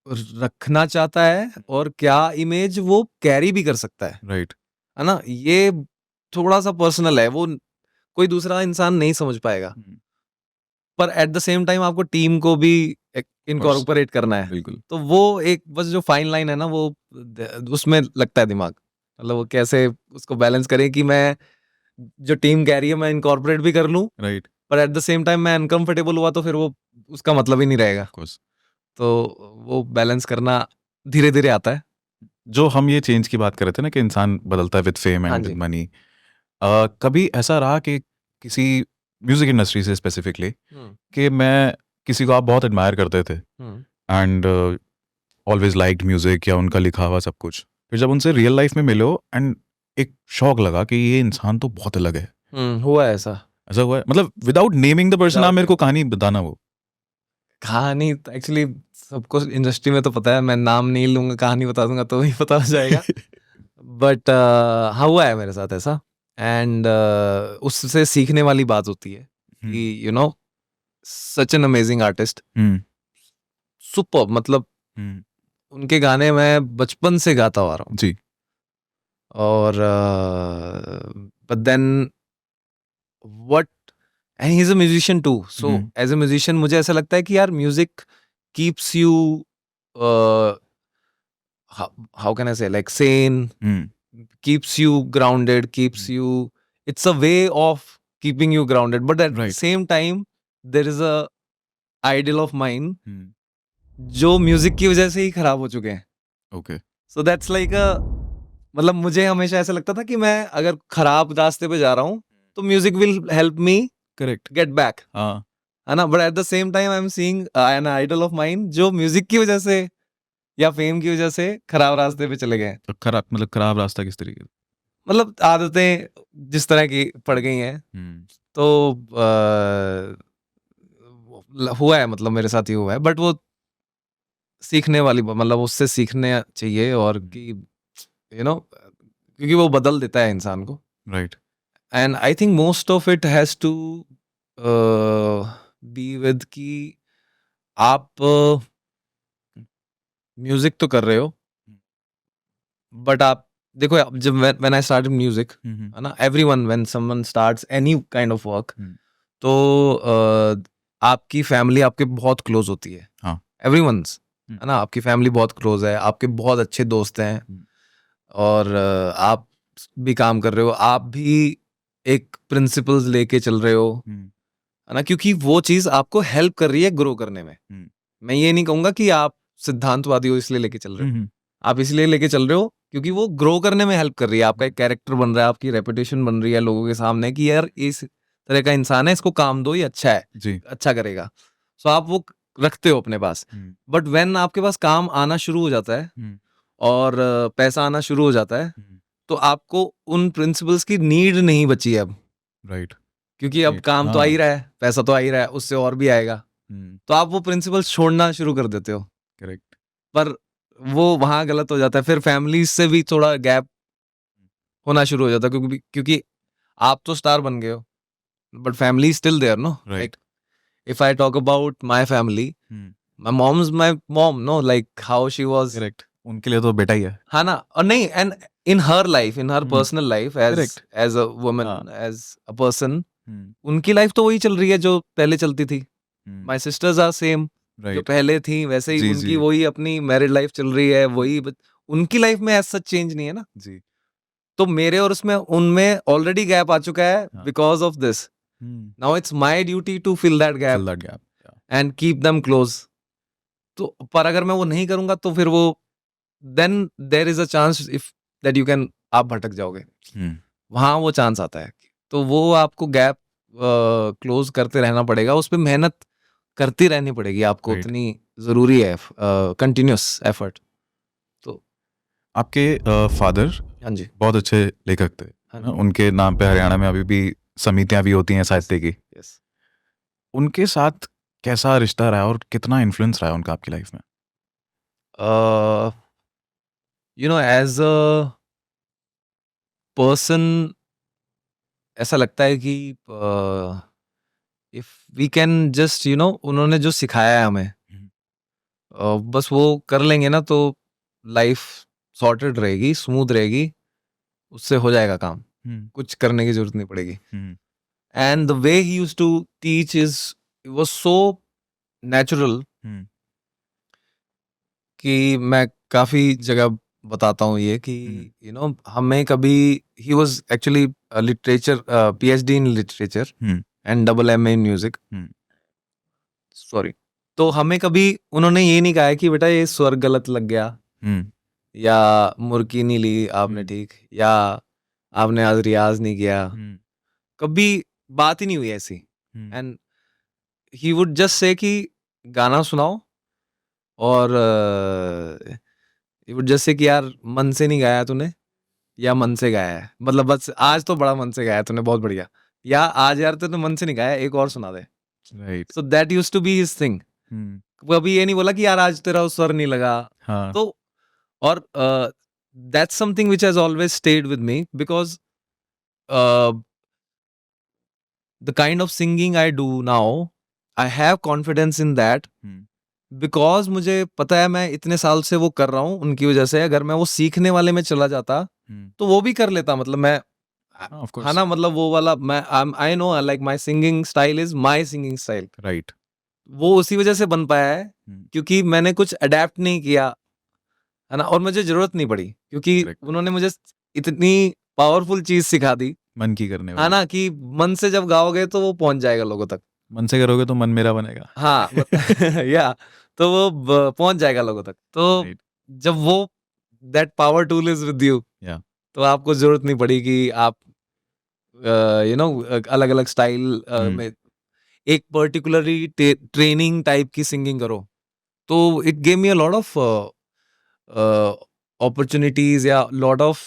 रखना चाहता है, और क्या इमेज वो कैरी भी कर सकता राइट। है ना। ये थोड़ा सा पर्सनल है, वो कोई दूसरा इंसान नहीं समझ पाएगा, पर एट द सेम टाइम आपको टीम को भी कोर्स, इनकॉर्पोरेट करना है, बिल्कुल। तो वो एक बस जो फाइन लाइन है ना, वो उसमें लगता है दिमाग, मतलब वो कैसे उसको बैलेंस करें कि मैं जो टीम कह रही है मैं इनकॉर्पोरेट भी कर लूं, राइट। पर एट द सेम टाइम मैं अनकंफर्टेबल हुआ तो फिर वो उसका मतलब ही नहीं रहेगा। Of course. तो वो बैलेंस करना धीरे धीरे आता है। जो हम ये चेंज की बात कर रहे थे ना कि इंसान बदलता है विद फेम हाँ एंड विद जी। मनी, कभी ऐसा रहा कि किसी म्यूजिक इंडस्ट्री से स्पेसिफिकली, कि मैं किसी को आप बहुत एडमायर करते थे एंड ऑलवेज लाइक्ड म्यूजिक या उनका लिखा हुआ सब कुछ, फिर जब उनसे रियल लाइफ में मिले हो एंड एक शौक लगा कि ये इंसान तो बहुत अलग है? हुआ है ऐसा। ऐसा हुआ है? मतलब विदाउट नेमिंग द पर्सन, आप मेरे को कहानी बताना वो। कहानी एक्चुअली सबको इंडस्ट्री में तो पता है, मैं नाम नहीं लूंगा, कहानी बता दूंगा तो ही पता हो जाएगा। बट हाँ, हुआ है मेरे साथ ऐसा, एंड उससे सीखने वाली बात होती है कि such an amazing artist, super, मतलब उनके गाने मैं बचपन से गाता आ रहा हूँ, जी। और but then what and he's a musician too, so as a musician मुझे ऐसा लगता है कि यार music keeps you uh, how can I say, like sane, keeps you grounded, keeps you, it's a way of keeping you grounded, but at the Right. same time there is a ideal of mine जो music की वजह से ही खराब हो चुके हैं. Okay. So that's like अ, मतलब मुझे हमेशा ऐसा लगता था कि मैं अगर खराब रास्ते पे जा रहा हूँ तो music will help me correct. Get back, हाँ. है ना. But at the same time I am seeing an idol of mine जो म्यूजिक की वजह से या फेम की वजह से खराब रास्ते पे चले गए. तो खराब मतलब खराब रास्ता किस तरीके से? मतलब आदतें जिस तरह की पड़ गई हैं, तो हुआ है, मतलब मेरे साथ ही हुआ है. बट वो सीखने वाली, मतलब उससे सीखने चाहिए, और कि क्योंकि वो बदल देता है इंसान को. Right. And I think most of it has to be with कि आप म्यूजिक तो कर रहे हो, बट आप देखो, जब व्हेन आई स्टार्टेड म्यूजिक, है ना, everyone when someone starts any kind of work, तो आपकी फैमिली आपके बहुत क्लोज होती है. हाँ. एवरीवन्स, है ना, आपकी फैमिली बहुत क्लोज है, आपके बहुत अच्छे दोस्त हैं, और आप भी काम कर रहे हो, आप भी एक प्रिंसिपल्स लेके चल रहे हो, है ना, क्योंकि वो चीज आपको हेल्प कर रही है ग्रो करने में. मैं ये नहीं कहूंगा कि आप सिद्धांतवादी हो इसलिए लेके चल रहे हो. आप इसलिए लेके चल रहे हो क्योंकि वो ग्रो करने में हेल्प कर रही है. आपका एक कैरेक्टर बन रहा है, आपकी रेपुटेशन बन रही है लोगों के सामने कि यार इस तरह का इंसान है, इसको काम दो, ये अच्छा है जी. अच्छा करेगा. सो आप वो रखते हो अपने पास. बट व्हेन आपके पास काम आना शुरू हो जाता है और पैसा आना शुरू हो जाता है, तो आपको उन प्रिंसिपल्स की नीड नहीं बची है अब. राइट. क्योंकि अब काम तो आ ही रहा है, पैसा तो आ ही रहा है, उससे और भी आएगा. तो आप वो प्रिंसिपल्स छोड़ना शुरू कर देते हो. करेक्ट. पर वो वहां गलत हो जाता है. फिर फैमिली से भी थोड़ा गैप होना शुरू हो जाता है, क्योंकि आप तो स्टार बन गए हो, but family still there, no. Like if I talk about my family, my mom's my mom, no, like how she was. Correct. उनके लिए तो बेटा ही है. हाँ ना, और नहीं, and in her life, in her personal life, Correct. as a woman, हाँ. as a person, उनकी लाइफ तो वही चल रही है जो पहले चलती थी. My sisters are same, जो राइट. पहले थी वैसे ही जी, उनकी जी. वही अपनी मैरिड लाइफ चल रही है, वही उनकी लाइफ में ऐसा चेंज नहीं है ना. जी. तो मेरे और उसमें उनमें ऑलरेडी गैप आ चुका है हाँ. Because of this. Now it's my duty to fill that gap Fill that gap. And keep them close. तो पर अगर मैं वो नहीं करूंगा तो फिर वो, then there is a chance if that you can, आप भटक जाओगे. वहां वो चांस आता है. तो वो आपको गैप क्लोज करते रहना पड़ेगा, उस पर मेहनत करती रहनी पड़ेगी आपको. Right. उतनी जरूरी है कंटिन्यूस एफर्ट. तो आपके फादर हाँ जी, बहुत अच्छे लेखक थे. हाँ ना, उनके नाम पे हरियाणा में अभी भी समितियां भी होती हैं साहित्य की. यस. उनके साथ कैसा रिश्ता रहा और कितना इन्फ्लुएंस रहा उनका आपकी लाइफ में? एज अ पर्सन ऐसा लगता है कि इफ वी कैन जस्ट उन्होंने जो सिखाया है हमें, बस वो कर लेंगे ना, तो लाइफ सॉर्टेड रहेगी, स्मूथ रहेगी, उससे हो जाएगा काम. कुछ करने की जरूरत नहीं पड़ेगी. And the way he used to teach was so natural कि मैं काफी जगह बताता हूँ ये कि हमें कभी, he was actually literature, PhD in literature and AA in music. Sorry. तो हमें कभी उन्होंने ये नहीं कहा है कि बेटा ये स्वर गलत लग गया, या मुर्की नहीं ली आपने ठीक, या आपने आज रियाज नहीं किया. कभी बात ही नहीं हुई ऐसी. And he would just say कि गाना सुनाओ, और ही वुड जस्ट से कि यार मन से नहीं गाया तूने, या मन से गाया है, मतलब बस आज तो बड़ा मन से गाया तूने, बहुत बढ़िया, या आज यार तूने मन से नहीं गाया, एक और सुना दे. Right. So that used to be his thing. कभी ये नहीं बोला कि यार आज तेरा स्वर नहीं लगा. हाँ. तो और that's something which has always stayed with me, because the kind of singing I do now, I have confidence in that, because मुझे पता है मैं इतने साल से वो कर रहा हूँ उनकी वजह से. अगर मैं वो सीखने वाले में चला जाता तो वो भी कर लेता, मतलब मैं ऑफ हाँ ना, मतलब वो वाला मैं I know like my singing style is my singing style, right. वो उसी वजह से बन पाया है क्योंकि मैंने कुछ अडेप्ट नहीं किया, है ना, और मुझे जरूरत नहीं पड़ी क्योंकि Correct. उन्होंने मुझे इतनी पावरफुल चीज सिखा दी, मन की करने है वाली। ना, कि मन से जब गाओगे तो वो पहुंच जाएगा लोगों तक। मन से करोगे तो मन मेरा बनेगा। हाँ या तो वो पहुंच जाएगा लोगों तक। तो राइट। जब वो that power tool is with you, या तो आपको जरूरत नहीं पड़ी कि आप यू नो अलग अलग स्टाइल में एक पर्टिकुलरली ट्रेनिंग टाइप की सिंगिंग करो। तो it gave me a lot of opportunities, yeah, lot of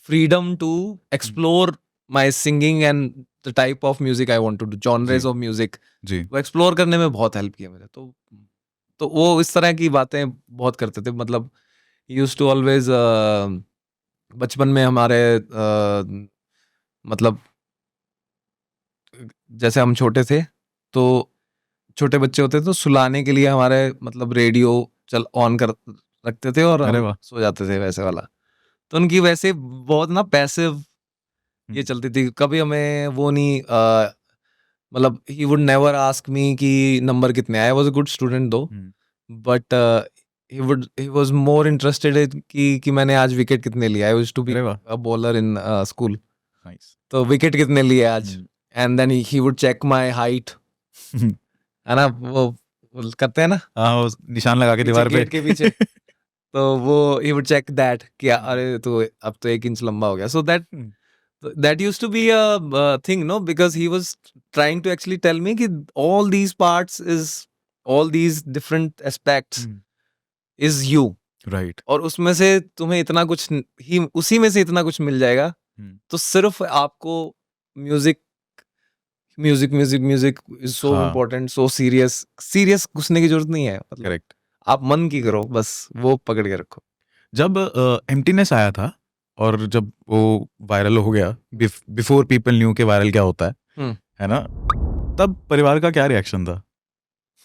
freedom to explore my singing and the type of music I want to do, genres जी of music, जी। वो explore करने में बहुत help किया मुझे। तो वो इस तरह की बातें बहुत करते थे, मतलब यूज टू ऑलवेज बचपन में हमारे मतलब जैसे हम छोटे थे तो छोटे बच्चे होते थे तो सुलाने के लिए हमारे मतलब रेडियो चल ऑन कर रखते थे और अरे हम वाह। सो जाते थे वैसे वाला। तो उनकी वैसे बहुत ना पैसिव ये चलती थी, कभी हमें वो नहीं मतलब he would never ask me कि नंबर कितने आए, वाज अ गुड स्टूडेंट दो, but he was more interested कि मैंने आज विकेट कितने लिए। आई यूज्ड टू बी अरे वाह। A bowler in school, nice. तो विकेट कितने लिए आज, and then he would check my height, है ना, वो करते हैं ना हाँ, वो निशान लगा के पीछे दीवार पे। गेट के पीछे, तो वो ही वुड चेक दैट कि अरे तो अब तो 1 इंच लंबा हो गया। सो that used to be a thing, no, because he was trying to actually tell me कि all these parts is all these different aspects is you, right. और उसमें से तुम्हें इतना कुछ ही उसी में से इतना कुछ मिल जाएगा। तो सिर्फ आपको music music music music is so हाँ इम्पोर्टेंट, सो सीरियस घुसने की जरूरत नहीं है, मतलब करेक्ट। आप मन की करो, बस वो पकड़ के रखो। जब एम्प्टीनेस आया था और जब वो वायरल हो गया, बिफोर पीपल न्यू के वायरल क्या होता है ना, तब परिवार का क्या रिएक्शन था?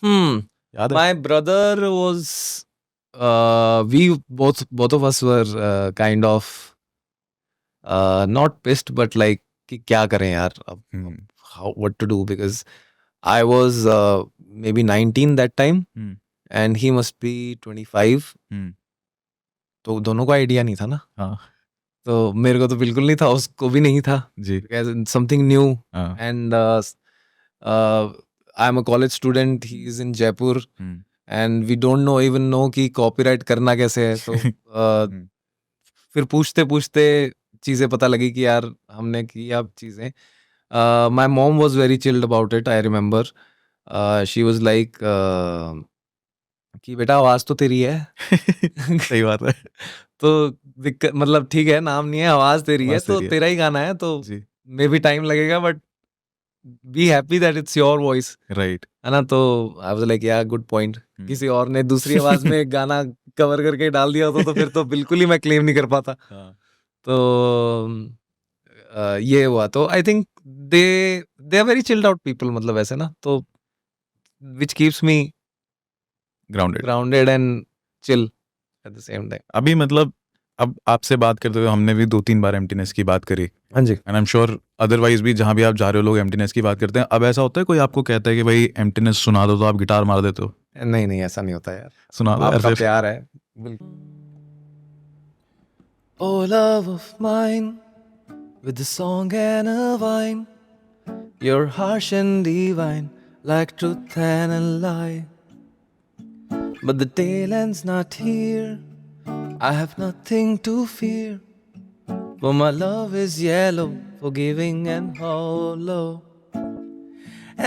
याद है? My brother was we both of us were kind of not pissed but like कि क्या करें यार अब, how what to do, because I was maybe 19 that time and he must be 25, तो दोनों को आइडिया नहीं था ना। हाँ तो मेरे को तो बिल्कुल नहीं था, उसको भी नहीं था, जी। समथिंग न्यू, हाँ and I am a college student, he is in Jaipur and we don't even know कि कॉपीराइट करना कैसे है। तो फिर पूछते पूछते चीजें पता लगी कि यार हमने किया चीजें। My mom was very chilled about it, I remember she was like कि बेटा आवाज तो तेरी है। सही बात है। तो दिक्कत मतलब ठीक है, नाम नहीं है, आवाज तेरी है, आवाज तो तेरी है तेरा ही गाना है, तो जी। मे बी टाइम लगेगा but be happy that it's your voice, right. है ना। तो आई वाज लाइक या गुड पॉइंट, किसी और ने दूसरी आवाज में गाना कवर करके डाल दिया होता तो फिर तो बिल्कुल ही मैं क्लेम नहीं कर पाता। हाँ तो ये हुआ, तो I think they they are very chilled out people, मतलब ऐसे ना, तो which keeps me grounded. Grounded and chill at the same time. अभी मतलब अब आपसे बात करते हुए हमने भी 2-3 बार एम्प्टीनेस की बात करी, हाँ जी। And I am sure otherwise भी जहाँ भी आप जा रहे हो लोग एम्प्टीनेस की बात करते हैं। अब ऐसा होता है कोई आपको कहता है कि भाई एम्प्टीनेस सुना दो, तो आप गिटार मार देते हो? नहीं नहीं, ऐसा नहीं होता यार, सुना दो यार आपका फिर। प्यार है बिल्कुल। Oh love of mine, with a song and a vine, you're harsh and divine, like truth and a lie. But the tail end's not here, I have nothing to fear, for my love is yellow, forgiving and hollow.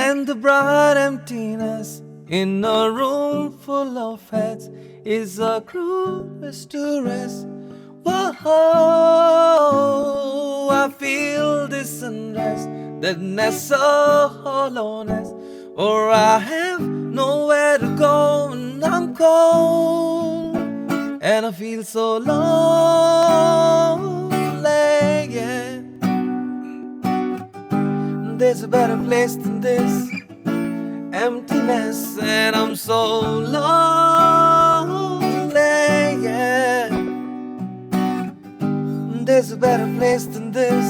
And the bright emptiness in a room full of heads is a cruelest to rest. Whoa, I feel this unrest, that ness of hollowness, or I have nowhere to go and I'm cold, and I feel so lonely, yeah. There's a better place than this emptiness, and I'm so lonely, yeah. There's a better place than this.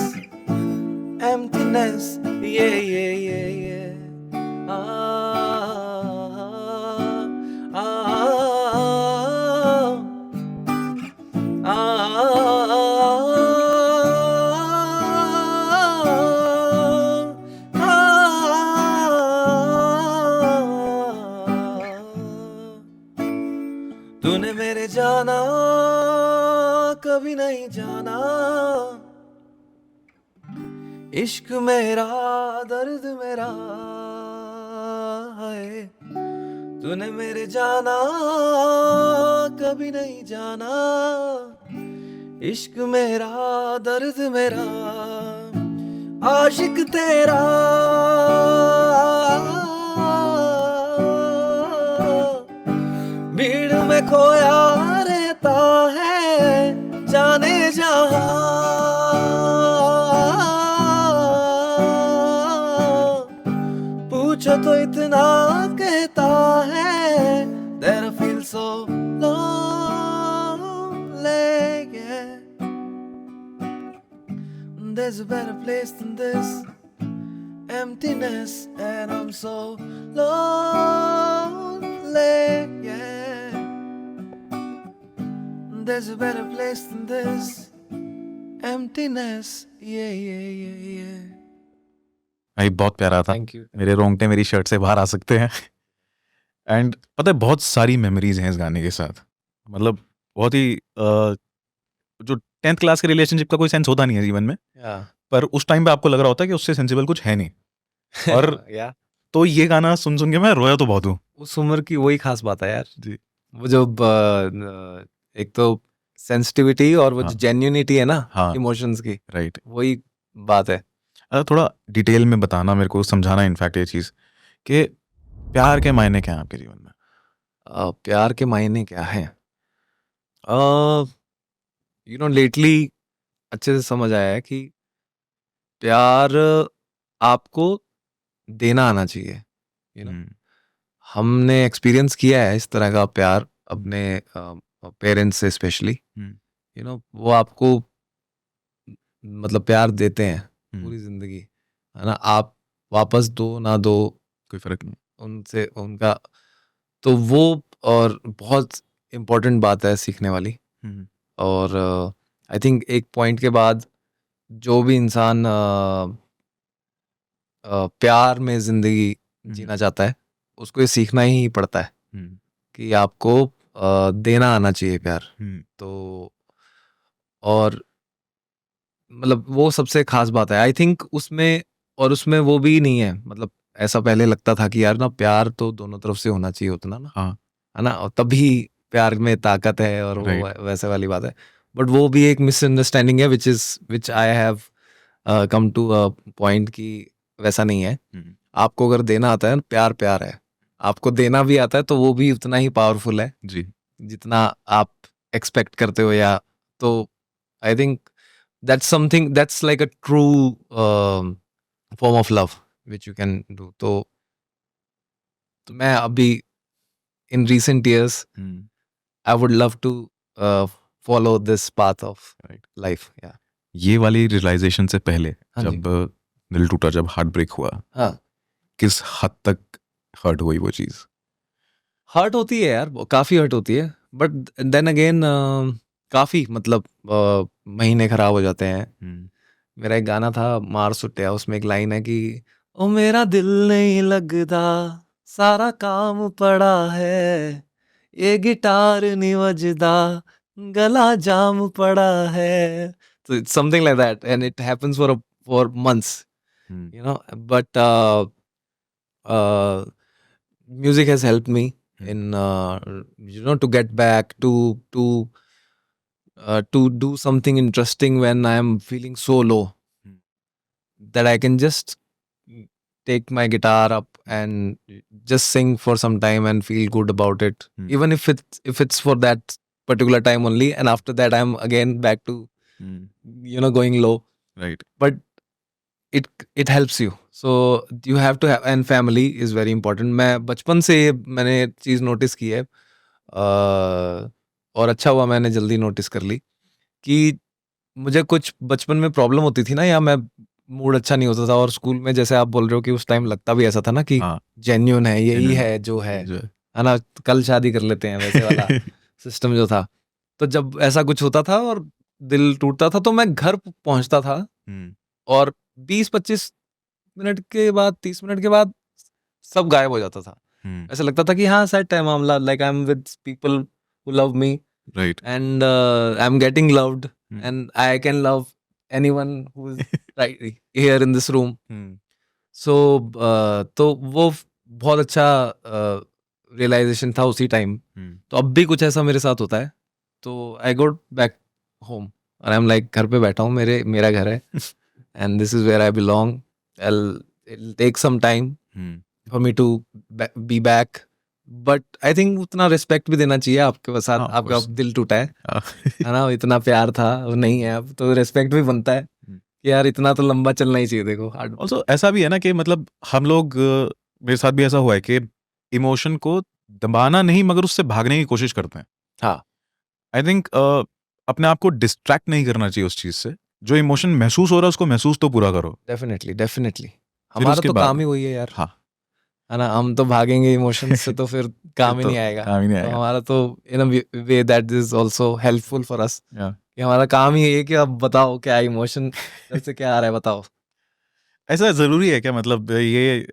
Emptiness. Yeah, yeah, yeah, yeah. तूने मेरे जाना कभी नहीं जाना, इश्क मेरा दर्द मेरा है। तूने मेरे जाना कभी नहीं जाना, इश्क मेरा दर्द मेरा, आशिक तेरा भीड़ में खोया रहता है जाने जहां। पूछो तो इतना कहता है that I feel so lonely, yeah. There's a better place than this. Emptiness and I'm so lonely, yeah. There's a better place than this. Emptiness, yeah, yeah, yeah, yeah. भाई बहुत प्यारा था। Thank you. मेरे रोंगटे मेरी shirt से बाहर आ सकते हैं। एंड पता है बहुत सारी मेमोरीज हैं इस गाने के साथ। मतलब बहुत ही जो 10th क्लास के रिलेशनशिप का कोई सेंस होता नहीं है जीवन में, Yeah. पर उस टाइम पे आपको लग रहा होता है कि उससे सेंसिबल कुछ है नहीं। और yeah. तो ये गाना सुन सुन के मैं रोया तो बहुत हूँ। उस उम्र की वही खास बात है यार जी। वो जो एक तो सेंसिटिविटी और वो हाँ। जो जेन्युइनिटी है ना हाँ। इमोशंस की, राइट। वही बात है। थोड़ा डिटेल में बताना मेरे को, समझाना इनफैक्ट ये चीज़ कि प्यार के मायने क्या हैं आपके जीवन में? प्यार के मायने क्या है? लेटली अच्छे से समझ आया है कि प्यार आपको देना आना चाहिए। हमने एक्सपीरियंस किया है इस तरह का प्यार अपने पेरेंट्स से स्पेशली। वो आपको मतलब प्यार देते हैं पूरी जिंदगी, है ना। आप वापस दो ना दो कोई फर्क नहीं उनसे, उनका तो वो और बहुत इम्पोर्टेंट बात है सीखने वाली। और आई थिंक एक पॉइंट के बाद जो भी इंसान प्यार में जिंदगी जीना चाहता है उसको ये सीखना ही पड़ता है कि आपको देना आना चाहिए प्यार। तो और मतलब वो सबसे खास बात है आई थिंक उसमें। और उसमें वो भी नहीं है, मतलब ऐसा पहले लगता था कि यार ना प्यार तो दोनों तरफ से होना चाहिए उतना ना, हाँ। है ना, और तभी प्यार में ताकत है और वो Right. वैसे वाली बात है। बट वो भी एक मिसअंडरस्टैंडिंग है which I have come to a point कि वैसा नहीं है। आपको अगर देना आता है, प्यार प्यार है, आपको देना भी आता है तो वो भी उतना ही पावरफुल है जी। जितना आप एक्सपेक्ट करते हो। या तो I think that's something that's like a true form of love which you can do. तो मैं अभी इन recent years I would love to follow this path of life. Yeah. ये वाली रियलाइजेशन से पहले हाँ जी। जब दिल टूटा, जब हार्ट ब्रेक हुआ, हाँ, किस हद तक हर्ट हुई वो चीज़? हर्ट होती है यार, काफी हर्ट होती है। बट देन अगेन काफी मतलब महीने खराब हो जाते हैं। मेरा एक गाना था मार सुट्टिया, उसमें एक लाइन है कि ओ मेरा दिल नहीं लगदा सारा काम पड़ा है, ये गिटार नहीं बजदा गला जाम पड़ा है। तो it's something like that and it happens for months, but music has helped me in to get back to do something interesting when I am feeling so low, that I can just take my guitar up and just sing for some time and feel good about it, even if it's for that particular time only, and after that I'm again back to going low. Right. But it helps you, so you have to have, and family is very important. मैं बचपन से मैंने चीज notice की है, और अच्छा हुआ मैंने जल्दी नोटिस कर ली कि मुझे कुछ बचपन में प्रॉब्लम होती थी ना, या मैं मूड अच्छा नहीं होता था, और स्कूल में जैसे आप बोल रहे हो कि उस टाइम लगता भी ऐसा था ना कि हाँ जेन्युइन है, यही genuine, है जो है ये जो है है ना, कल शादी कर लेते हैं वैसे वाला सिस्टम जो था। तो जब ऐसा कुछ होता था और दिल टूटता था, तो मैं घर पहुंचता था, हम्म, और 20-25 मिनट के बाद, 30 मिनट के बाद सब गायब हो जाता था। हम्म, ऐसा लगता था कि हाँ, सेट है मामला, like I am with people who love me, right, and I am getting loved, and I can love anyone who is right here in this room. So तो वो बहुत अच्छा रियलाइजेशन था उसी टाइम। तो अब भी कुछ ऐसा मेरे साथ होता है, तो आई गो बैक होम और आई एम लाइक, घर पे बैठा हूँ, मेरा घर है, and this is where I belong. It'll take some time for me to be back, but I think उतना रिस्पेक्ट भी देना चाहिए आपके साथ, हाँ, of आपका course. दिल टूटा है हाँ, है ना, इतना प्यार था, वो नहीं है अब, तो रिस्पेक्ट भी बनता है कि यार इतना तो लंबा चलना ही चाहिए। देखो ऑल्सो ऐसा भी है ना कि मतलब हम लोग मेरे साथ भी ऐसा हुआ है कि इमोशन को दबाना नहीं मगर उससे भागने की कोशिश करते हैं। हाँ, आई थिंक अपने आप को डिस्ट्रैक्ट नहीं करना चाहिए उस चीज से। जो इमोशन महसूस हो रहा है उसको महसूस तो पूरा करो, डेफिनेटली डेफिनेटली, फिर हमारा उसके तो बाद काम ही वही है यार, हाँ है ना, हम तो भागेंगे इमोशंस से, तो फिर फिर काम ही तो नहीं आएगा। काम ही नहीं तो आएगा। हमारा तो in a way that is also helpful for us, या कि हमारा काम ही है कि अब बताओ क्या इमोशन से क्या आ रहा है, बताओ। ऐसा जरूरी है क्या, मतलब ये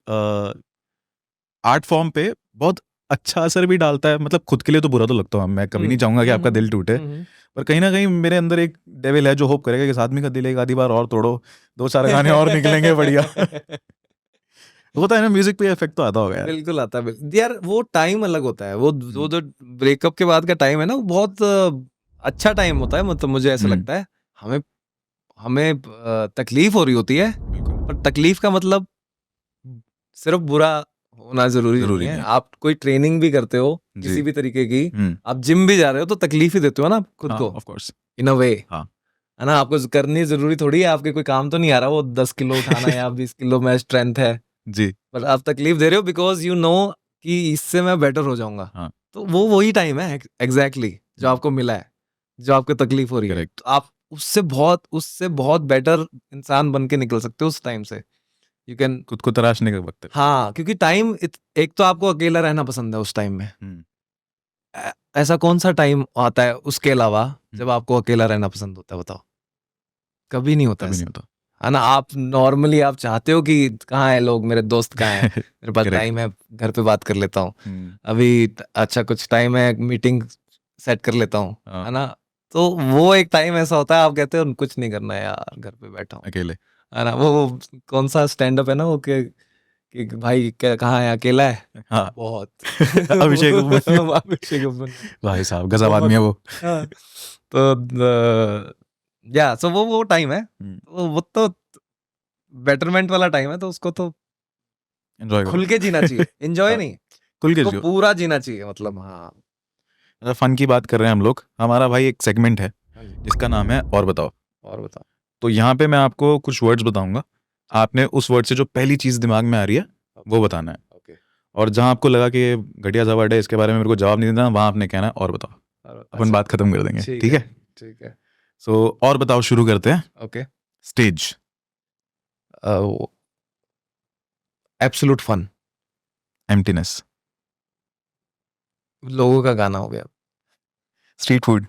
आर्ट फॉर्म पे बहुत अच्छा असर भी डालता है? मतलब खुद के लिए तो बुरा तो लगता हूँ, मैं कभी नहीं चाहूंगा कि आपका दिल टूटे, हम्म। पर कहीं ना कहीं मेरे अंदर एक डेविल है जो होप करेगा कि इस आदमी का दिल एक आधी बार और तोड़ो, 2-4 गाने और निकलेंगे बढ़िया। होता है ना, म्यूजिक पे इफेक्ट तो आता होगा यार। बिल्कुल आता है, बिल्कुल यार, वो टाइम अलग होता है, वो जो ब्रेकअप के बाद का टाइम है ना, वो बहुत अच्छा टाइम होता है, मतलब मुझे ऐसा हम्म, लगता है। हमें हमें तकलीफ हो रही होती है, बिल्कुल पर तकलीफ का मतलब सिर्फ बुरा होना जरूरी नहीं जरूरी है। नहीं है। आप कोई ट्रेनिंग भी करते हो जी। किसी भी तरीके की, हम्म, आप जिम भी जा रहे हो, तो तकलीफ ही देते हो ना आप खुद हाँ को, ऑफ कोर्स। इन अ वे, हाँ है ना। आपको करनी जरूरी थोड़ी है, आपके कोई काम तो नहीं आ रहा वो 10 किलो उठाना या 20 किलो में स्ट्रेंथ है, जी। पर आप तकलीफ दे रहे हो बिकॉज यू नो कि इससे मैं बेटर हो जाऊंगा। हाँ तो वो वही टाइम है एग्जैक्टली जो आपको मिला है, जो आपको तकलीफ हो रही है, करेक्ट। तो आप उससे बहुत बेटर इंसान बन के निकल सकते हो उस टाइम से। यू कैन, खुद को तराशने का वक्त है। हाँ, क्योंकि टाइम, एक तो आपको अकेला रहना पसंद है उस टाइम में। ऐसा कौन सा टाइम आता है उसके अलावा जब आपको अकेला रहना पसंद होता है, बताओ। कभी नहीं होता कभी नहीं ऐसा, होता। है ना। आप नॉर्मली आप चाहते हो कि कहाँ है लोग, मेरे दोस्त कहाँ है, मेरे पास करेक्ट। टाइम है, घर पे बात कर लेता हूँ, अभी अच्छा कुछ टाइम है, मीटिंग सेट कर लेता हूँ, हाँ, है ना। तो वो एक टाइम ऐसा होता है, आप कहते हो कुछ नहीं करना है यार, घर पे बैठा हूँ, अकेले। है ना। वो कौन सा स्टैंड अप है ना वो, कि भाई कहाँ है, अकेला है हाँ। बहुत। अभिषेक उपमन्यु। अभिषेक उपमन्यु, भाई साहब गजब आदमी बहुत, है वो। हाँ। तो या सो वो टाइम है, वो तो बेटरमेंट वाला टाइम है, तो उसको तो एंजॉय करो। खुल के जीना चाहिए, एंजॉय हाँ, नहीं, खुल के उसको जियो। पूरा जीना चाहिए, मतलब हाँ। फन की बात कर रहे हैं हम लोग, हमारा भाई एक सेगमेंट है हाँ जी, जिसका नाम है और बताओ। और बताओ। तो यहाँ पे मैं आपको कुछ वर्ड्स बताऊंगा, आपने उस वर्ड से जो पहली चीज दिमाग में आ रही है ओके, वो बताना है। ओके, और जहां आपको लगा कि ये घटिया सा वर्ड है, इसके बारे में मेरे को जवाब नहीं देना, वहां आपने कहना है और बताओ। अपन अच्छा, बात खत्म कर देंगे, ठीक ठीक है, है? ठीक है, सो और बताओ शुरू करते हैं। Okay. Stage. Absolute fun. Emptiness. लोगों का गाना हो गया। Street food.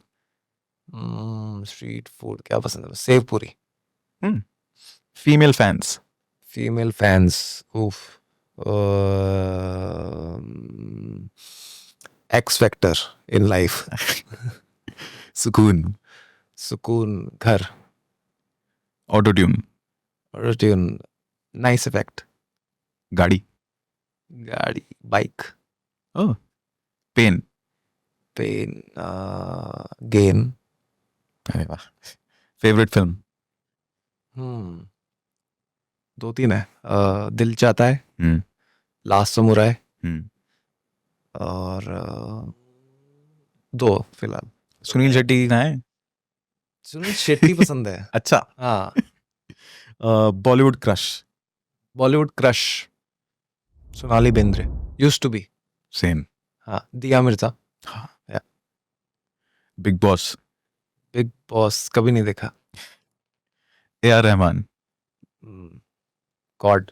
स्ट्रीट फूड क्या पसंद है, sev puri. Female fans. Female fans, उफ, एक्स फैक्टर इन लाइफ। सुकून। सुकून, घर, auto tune. Routine, nice effect, गाड़ी। गाड़ी, bike, oh, pain. Pain, game. अरे वाह। Favourite film. हम्म, 2-3 है, दिल चाहता है, हम्म, लास्ट समुराई, हम्म। और 2 फिलहाल। सुनील शेट्टी कहाँ है? सुनील शेट्टी पसंद है, अच्छा। हाँ। Bollywood crush. Bollywood crush, Sonali Bendre, used to be. Same. हाँ, दिया मिर्जा। हाँ। या बिग बॉस। बिग बॉस कभी नहीं देखा। AR Rahman, God,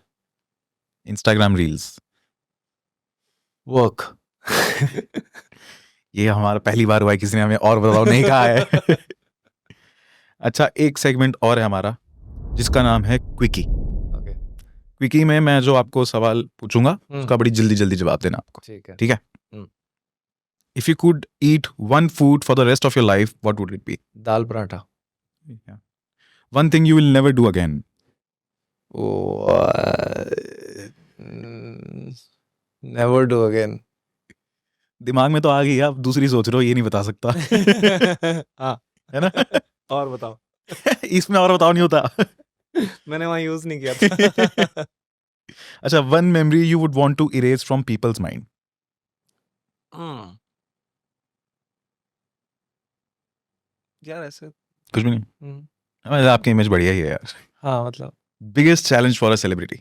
Instagram reels. Work. ये हमारा पहली बार हुआ है किसी ने हमें और बताओ नहीं कहा है। अच्छा, एक सेगमेंट और है हमारा जिसका नाम है क्विकी। ओके, क्विकी में मैं जो आपको सवाल पूछूंगा उसका बड़ी जल्दी जल्दी जवाब देना आपको, ठीक है। ठीक है? If you could eat one food for the rest of your life, what would it be? Dal paratha. One thing you will never do again. Never do again. दिमाग में तो आ गई, आप दूसरी सोच रहे हो, ये नहीं बता सकता। हाँ, है ना? और बताओ। इसमें और बताओ नहीं होता। मैंने वहां यूज नहीं किया था। अच्छा, one memory you would want to erase from people's mind. यार ऐसे कुछ भी नहीं? आपकी इमेज बढ़िया ही है यार। हाँ, मतलब biggest challenge for a celebrity.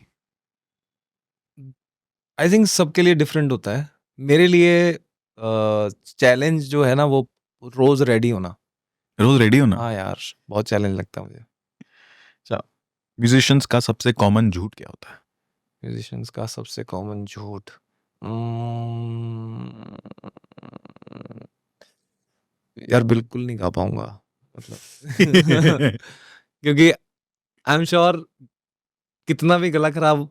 I think सबके लिए डिफरेंट होता है। मेरे लिए चैलेंज जो है ना वो रोज रेडी होना। रोज रेडी होना। हाँ यार, बहुत चैलेंज लगता है मुझे। अच्छा, म्यूजिशियंस का सबसे कॉमन झूठ क्या होता है? म्यूजिशियंस का सबसे कॉमन झूठ, यार बिल्कुल नहीं गा पाऊंगा, मतलब क्योंकि आई एम श्योर कितना भी गला खराब,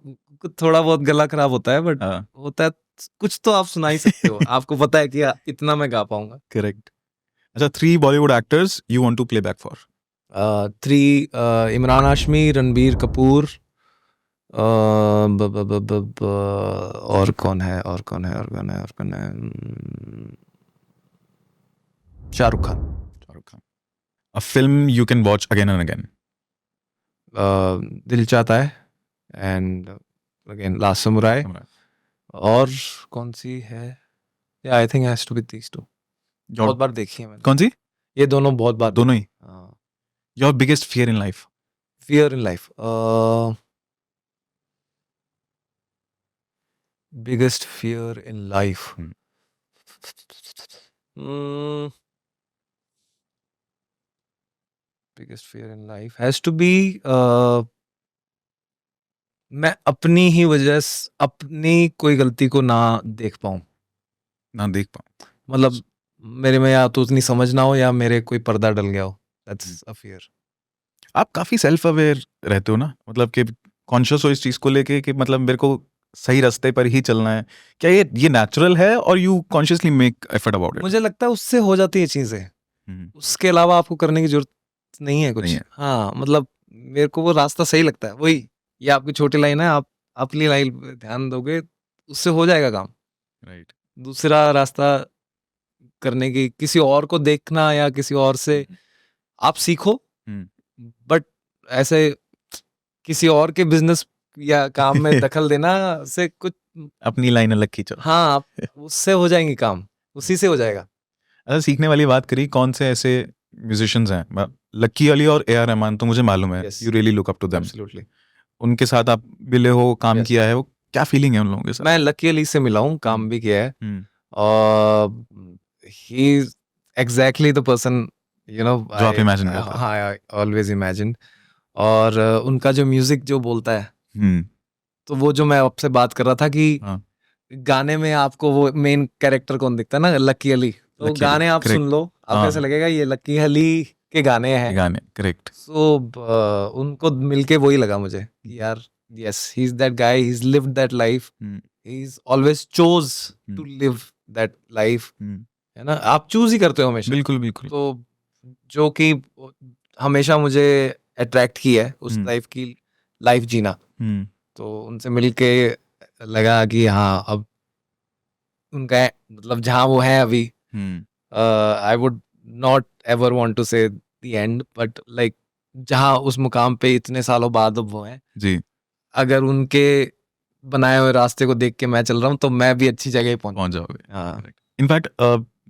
थोड़ा बहुत गला खराब होता है, बट हाँ, होता है कुछ तो आप सुना ही सकते हो। आपको पता है कि इतना मैं गा पाऊंगा। करेक्ट। अच्छा, 3 Bollywood actors you want to play back for. 3 Imran Hashmi, Ranbir Kapoor, और कौन है, Shahrukh Khan. Shahrukh Khan. A film you can watch again and again. Dil Chahta है, एंड अगेन लास्ट समुराई, और कौन सी है, I think has to be these two. बहुत बार देखी है मैंने कौन सी? ये दोनों, बहुत बार दोनों ही? हाँ। Your biggest fear in life. Fear in life, biggest fear in life, biggest fear in life has to be, मैं अपनी ही वजह से अपनी कोई गलती को ना देख पाऊं। ना देख पाऊं। मतलब मेरे में या तो उतनी समझ ना हो या मेरे कोई पर्दा डल गया हो। That's a fear. आप काफी सेल्फ अवेयर रहते हो ना, मतलब कि कॉन्शियस हो इस चीज को लेके कि मतलब मेरे को सही रास्ते पर ही चलना है। क्या ये नेचुरल है और you consciously make effort about it? मुझे लगता है उससे हो जाती है चीजें, हम्म, उसके अलावा आपको करने की जरूरत नहीं है कुछ। नहीं है। हाँ, मतलब मेरे को वो रास्ता सही लगता है, वही, ये आपकी छोटी लाइन है, आप अपनी लाइन पे ध्यान दोगे उससे हो जाएगा काम। राइट। दूसरा रास्ता करने की, किसी और को देखना या किसी और से आप सीखो, बट ऐसे किसी और के बिजनेस या काम में दखल देना से कुछ, अपनी लाइन अलग खींचो। हाँ, आप उससे हो जाएंगे काम, उसी से हो जाएगा। अच्छा, सीखने वाली बात करी, कौन से ऐसे म्यूजिशियंस हैं? लक्की अली और ए आर रहमान तो मुझे मालूम है, Yes. You really look up to them. Absolutely. उनके साथ आप मिले हो, काम Yes. किया है, वो क्या फीलिंग है उन लोगों के साथ? मैं लकी अली से मिला हूँ, काम भी किया है, हम्म, और he is exactly the person, you know, जो आप imagine करते थे। हाँ, आई ऑलवेज इमेजिन। और उनका जो म्यूजिक जो बोलता है, हम्म, तो वो जो मैं आपसे बात कर रहा था कि हाँ, गाने में आपको वो मेन कैरेक्टर कौन दिखता है ना, लकी अली, तो लकी अली, गाने आप correct. सुन लो, आपको हाँ, ऐसा लगेगा ये लकी अली के गाने ये हैं। गाने करेक्ट। सो उनको मिलके वही लगा मुझे कि यार, yes, he is that guy, he is lived that life, he is always chose to live that life, है ना, आप चूज ही करते हो हमेशा। बिल्कुल बिल्कुल। तो जो कि हमेशा मुझे अट्रैक्ट किया है उस टाइप की लाइफ जीना, तो उनसे मिलके लगा कि हाँ, अब उनका मतलब जहाँ वो है अभी, I would not ever want to say the end, but like जहाँ उस मुकाम पे इतने सालों बाद अब वो हैं, जी, अगर उनके बनाए हुए रास्ते को देख के मैं चल रहा हूँ तो मैं भी अच्छी जगह पहुंच पहुंच। जाओगे। हाँ, इनफैक्ट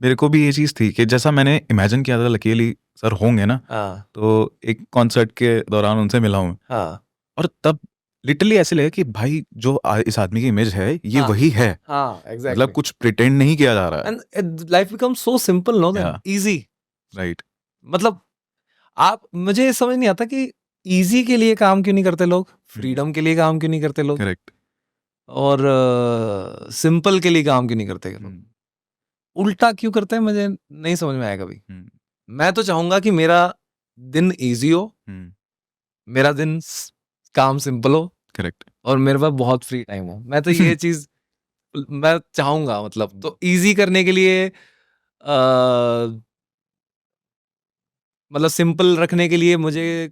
मेरे को भी ये चीज़ थी कि जैसा मैंने इमेजिन किया था लकी अली सर होंगे ना, हाँ, तो एक कॉन्सर्ट के दौरान उनसे मिला हूँ, हाँ, और तब लिटरली ऐसे लगा कि भाई जो इस आदमी की इमेज है ये हाँ, वही है। हाँ, मतलब एग्जैक्टली। कुछ प्रिटेंड नहीं किया जा रहा है। And life becomes so simple, no, then Yeah. Easy. Right. मतलब आप, मुझे ये समझ नहीं आता कि इजी के लिए काम क्यों नहीं करते लोग, फ्रीडम के लिए काम क्यों नहीं करते लोग, करेक्ट। और सिंपल के लिए काम क्यों नहीं करते लोग, उल्टा क्यों करते हैं, मुझे नहीं समझ में आया कभी। मैं तो चाहूंगा कि मेरा दिन इजी हो, मेरा दिन काम सिंपल हो, करेक्ट। और मेरे पास बहुत फ्री टाइम हो। मैं तो ये चीज मैं चाहूंगा, मतलब तो इजी करने के लिए मतलब सिंपल रखने के लिए मुझे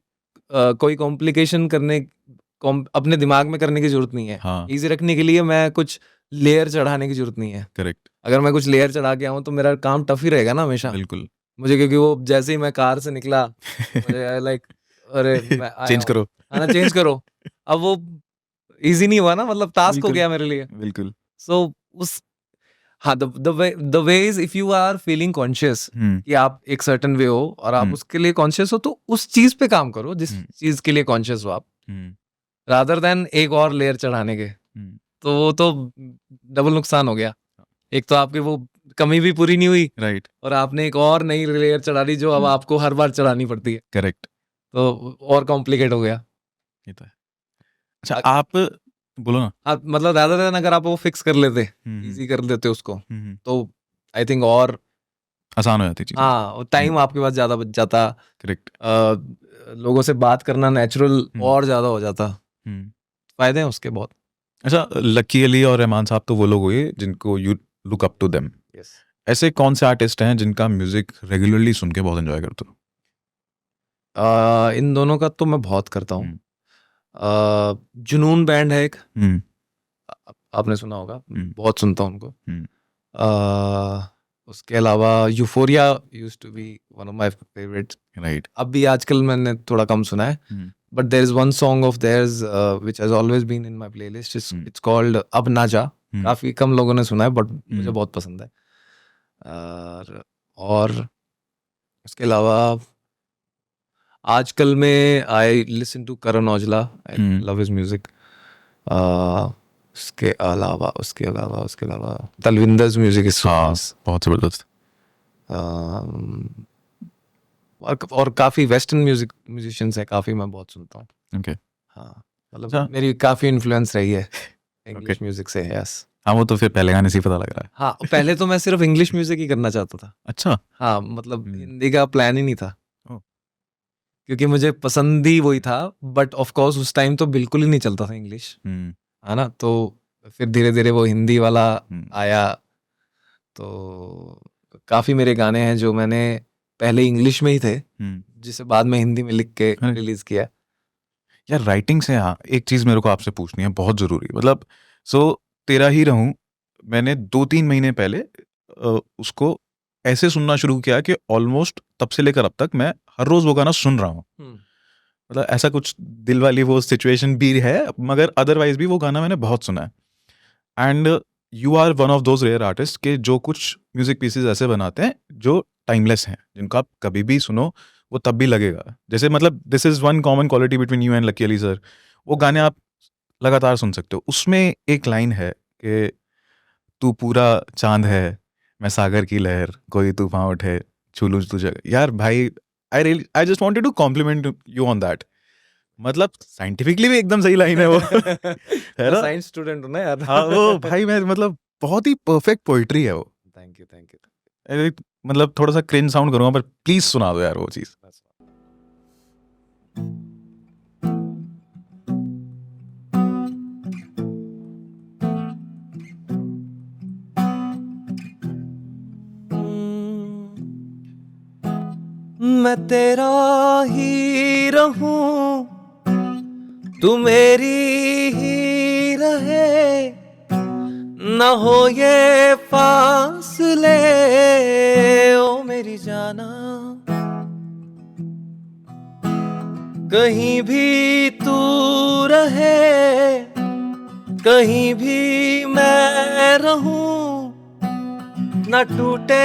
कोई कॉम्प्लिकेशन अपने दिमाग में करने की जरूरत नहीं है। हाँ। इजी रखने के लिए मैं कुछ लेयर चढ़ाने की जरूरत नहीं है। करेक्ट। अगर मैं कुछ लेयर चढ़ा के आऊँ तो मेरा काम टफ ही रहेगा ना हमेशा बिल्कुल। मुझे, क्योंकि वो जैसे ही मैं कार से निकला मुझे लाइक अरे मैं आया चेंज हूँ, करो। है ना, चेंज करो। अब वो इजी नहीं हुआ ना, मतलब टास्क हो बिल्कुल। गया मेरे लिए। बिल्कुल। सो उस हाँ, the way is if you are feeling conscious कि आप एक सर्टेन वे हो और आप उसके लिए कॉन्शियस हो, तो उस चीज पे काम करो जिस चीज के लिए कॉन्शियस हो आप, रादर देन एक और लेयर चढ़ाने के। तो वो तो डबल नुकसान हो गया। एक तो आपकी वो कमी भी पूरी नहीं हुई, राइट। और आपने एक और नई लेयर चढ़ा दी जो अब आपको हर बार चढ़ानी पड़ती है, करेक्ट। तो और कॉम्प्लिकेट हो गया। ये तो है। अच्छा, आप बोलो ना। आप मतलब रादर देन अगर आप वो फिक्स कर लेते, इजी कर देते उसको, तो आई थिंक और आसान हो जाती चीजें। हाँ, टाइम आपके पास ज्यादा बच जाता, करेक्ट। लोगों से बात करना नेचुरल और ज्यादा हो जाता, फायदे हैं उसके बहुत। अच्छा, लकी अली और रहमान साहब तो वो लोग हुए जिनको you look up to them. Yes. ऐसे कौन से आर्टिस्ट हैं जिनका म्यूजिक रेगुलरली सुन के बहुत एंजॉय करते हो? इन दोनों का तो मैं बहुत करता हूँ। जुनून बैंड है एक, आपने सुना होगा, बहुत सुनता हूँ उनको। उसके अलावा Euphoria used to be one of my favourites. Right. अब भी आजकल मैंने थोड़ा कम सुना है, but there is one song of theirs which has always been in my playlist, it's called Ab Na जा। काफी कम लोगों ने सुना है, बट मुझे बहुत पसंद है। और उसके अलावा आजकल में I listen to Karan Aujla, I love his music. उसके अलावा तलविंदर्स म्यूजिक इज बहुत जबरदस्त। और काफी वेस्टर्न म्यूजिशियंस है, काफी मैं बहुत सुनता हूँ। ओके। हाँ, मतलब मेरी काफी इन्फ्लुएंस रही है इंग्लिश म्यूजिक से। यस। हाँ, वो तो फिर पहले गाने से ही पता लग रहा है। हाँ, पहले तो मैं सिर्फ इंग्लिश म्यूजिक ही करना चाहता था। अच्छा। हाँ, मतलब हिंदी का प्लान ही नहीं था, क्योंकि मुझे पसंद ही वही था। बट ऑफ कोर्स उस टाइम तो बिल्कुल ही नहीं चलता था इंग्लिश, है ना, तो फिर धीरे धीरे वो हिंदी वाला आया। तो काफी मेरे गाने हैं जो मैंने पहले इंग्लिश में ही थे, जिसे बाद में हिंदी में लिख के रिलीज किया। यार, राइटिंग से हाँ, एक चीज मेरे को आपसे पूछनी है, बहुत जरूरी। मतलब तेरा ही रहूं, मैंने 2-3 महीने पहले उसको ऐसे सुनना शुरू किया कि ऑलमोस्ट तब से लेकर अब तक मैं हर रोज वो गाना सुन रहा हूँ। मतलब ऐसा कुछ दिल वाली वो सिचुएशन भी है, मगर अदरवाइज भी वो गाना मैंने बहुत सुना है। And you are one of those rare artist के जो कुछ म्यूजिक पीसेस ऐसे बनाते हैं जो टाइमलेस हैं, जिनको आप कभी भी सुनो वो तब भी लगेगा। जैसे मतलब this is one common quality between you and lucky Ali sir, वो गाने आप लगातार सुन सकते हो। उसमें एक लाइन है कि तू पूरा चांद है, मैं सागर की लहर, कोई तूफान उठे, छू लूं तुझे। यार भाई, I just wanted to compliment you on that. मतलब साइंटिफिकली भी एकदम सही लाइन है वो। है ना? साइंस स्टूडेंट हूं ना यार। हाँ, वो भाई मैं मतलब बहुत ही परफेक्ट पोइट्री है वो। Thank you, thank you. मतलब थोड़ा सा क्रिंज साउंड करूंगा, पर प्लीज सुना दो यार वो चीज। मैं तेरा ही रहूं, तू मेरी ही रहे, न हो ये फासले ओ मेरी जाना। कहीं भी तू रहे, कहीं भी मैं रहूं, न टूटे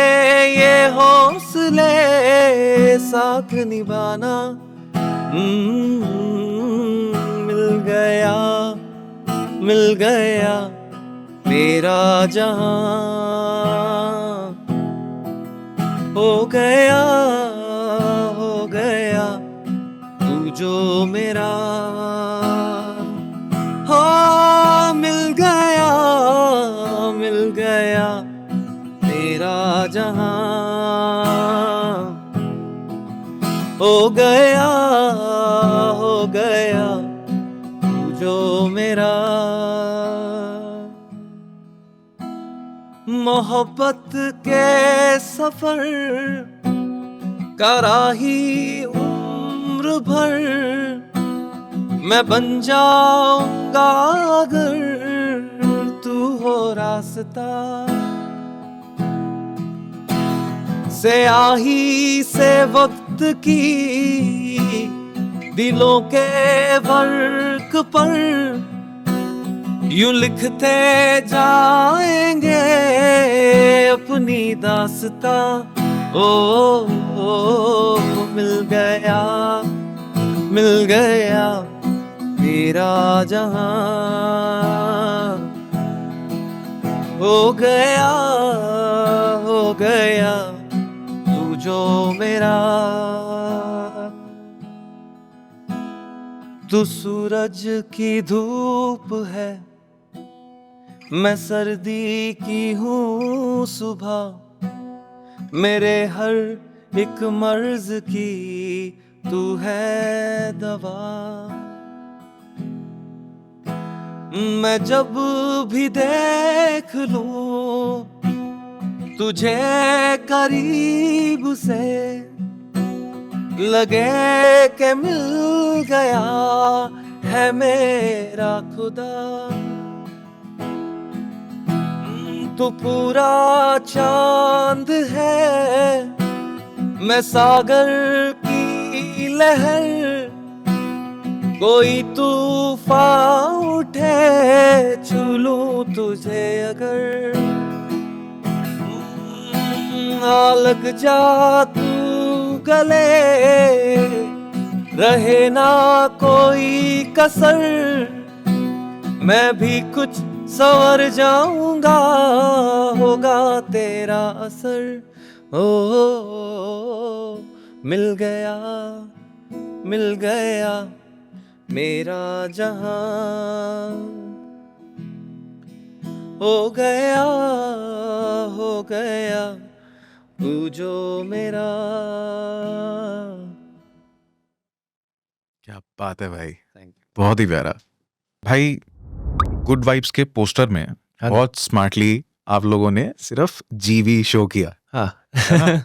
ये हौसले साथ निभाना। मिल गया तेरा जहां, हो गया तू जो मेरा हो मिल गया तेरा जहां हो गया तू जो मेरा मोहब्बत के सफर का राही उम्र भर मैं बन जाऊंगा अगर तू हो रास्ता स्याही से वक्त की दिलों के वर्क पर यूं लिखते जाएंगे अपनी दास्ता ओ मिल गया तेरा जहां हो गया तू जो मेरा तू सूरज की धूप है मैं सर्दी की हूँ सुबह मेरे हर एक मर्ज की तू है दवा मैं जब भी देख लूं तुझे करीब से लगे के मिल गया है मेरा खुदा तू पूरा चांद है मैं सागर की लहर कोई तूफान उठे छू लूं तुझे अगर लग जा तू गले रहे ना कोई कसर मैं भी कुछ सवर जाऊंगा होगा तेरा असर ओ मिल गया मेरा जहां हो गया तू जो मेरा क्या बात है भाई, थैंक यू बहुत ही प्यारा भाई। गुड वाइब्स के पोस्टर में हाँ। बहुत स्मार्टली आप लोगों ने सिर्फ जीवी शो किया, हाँ है ना?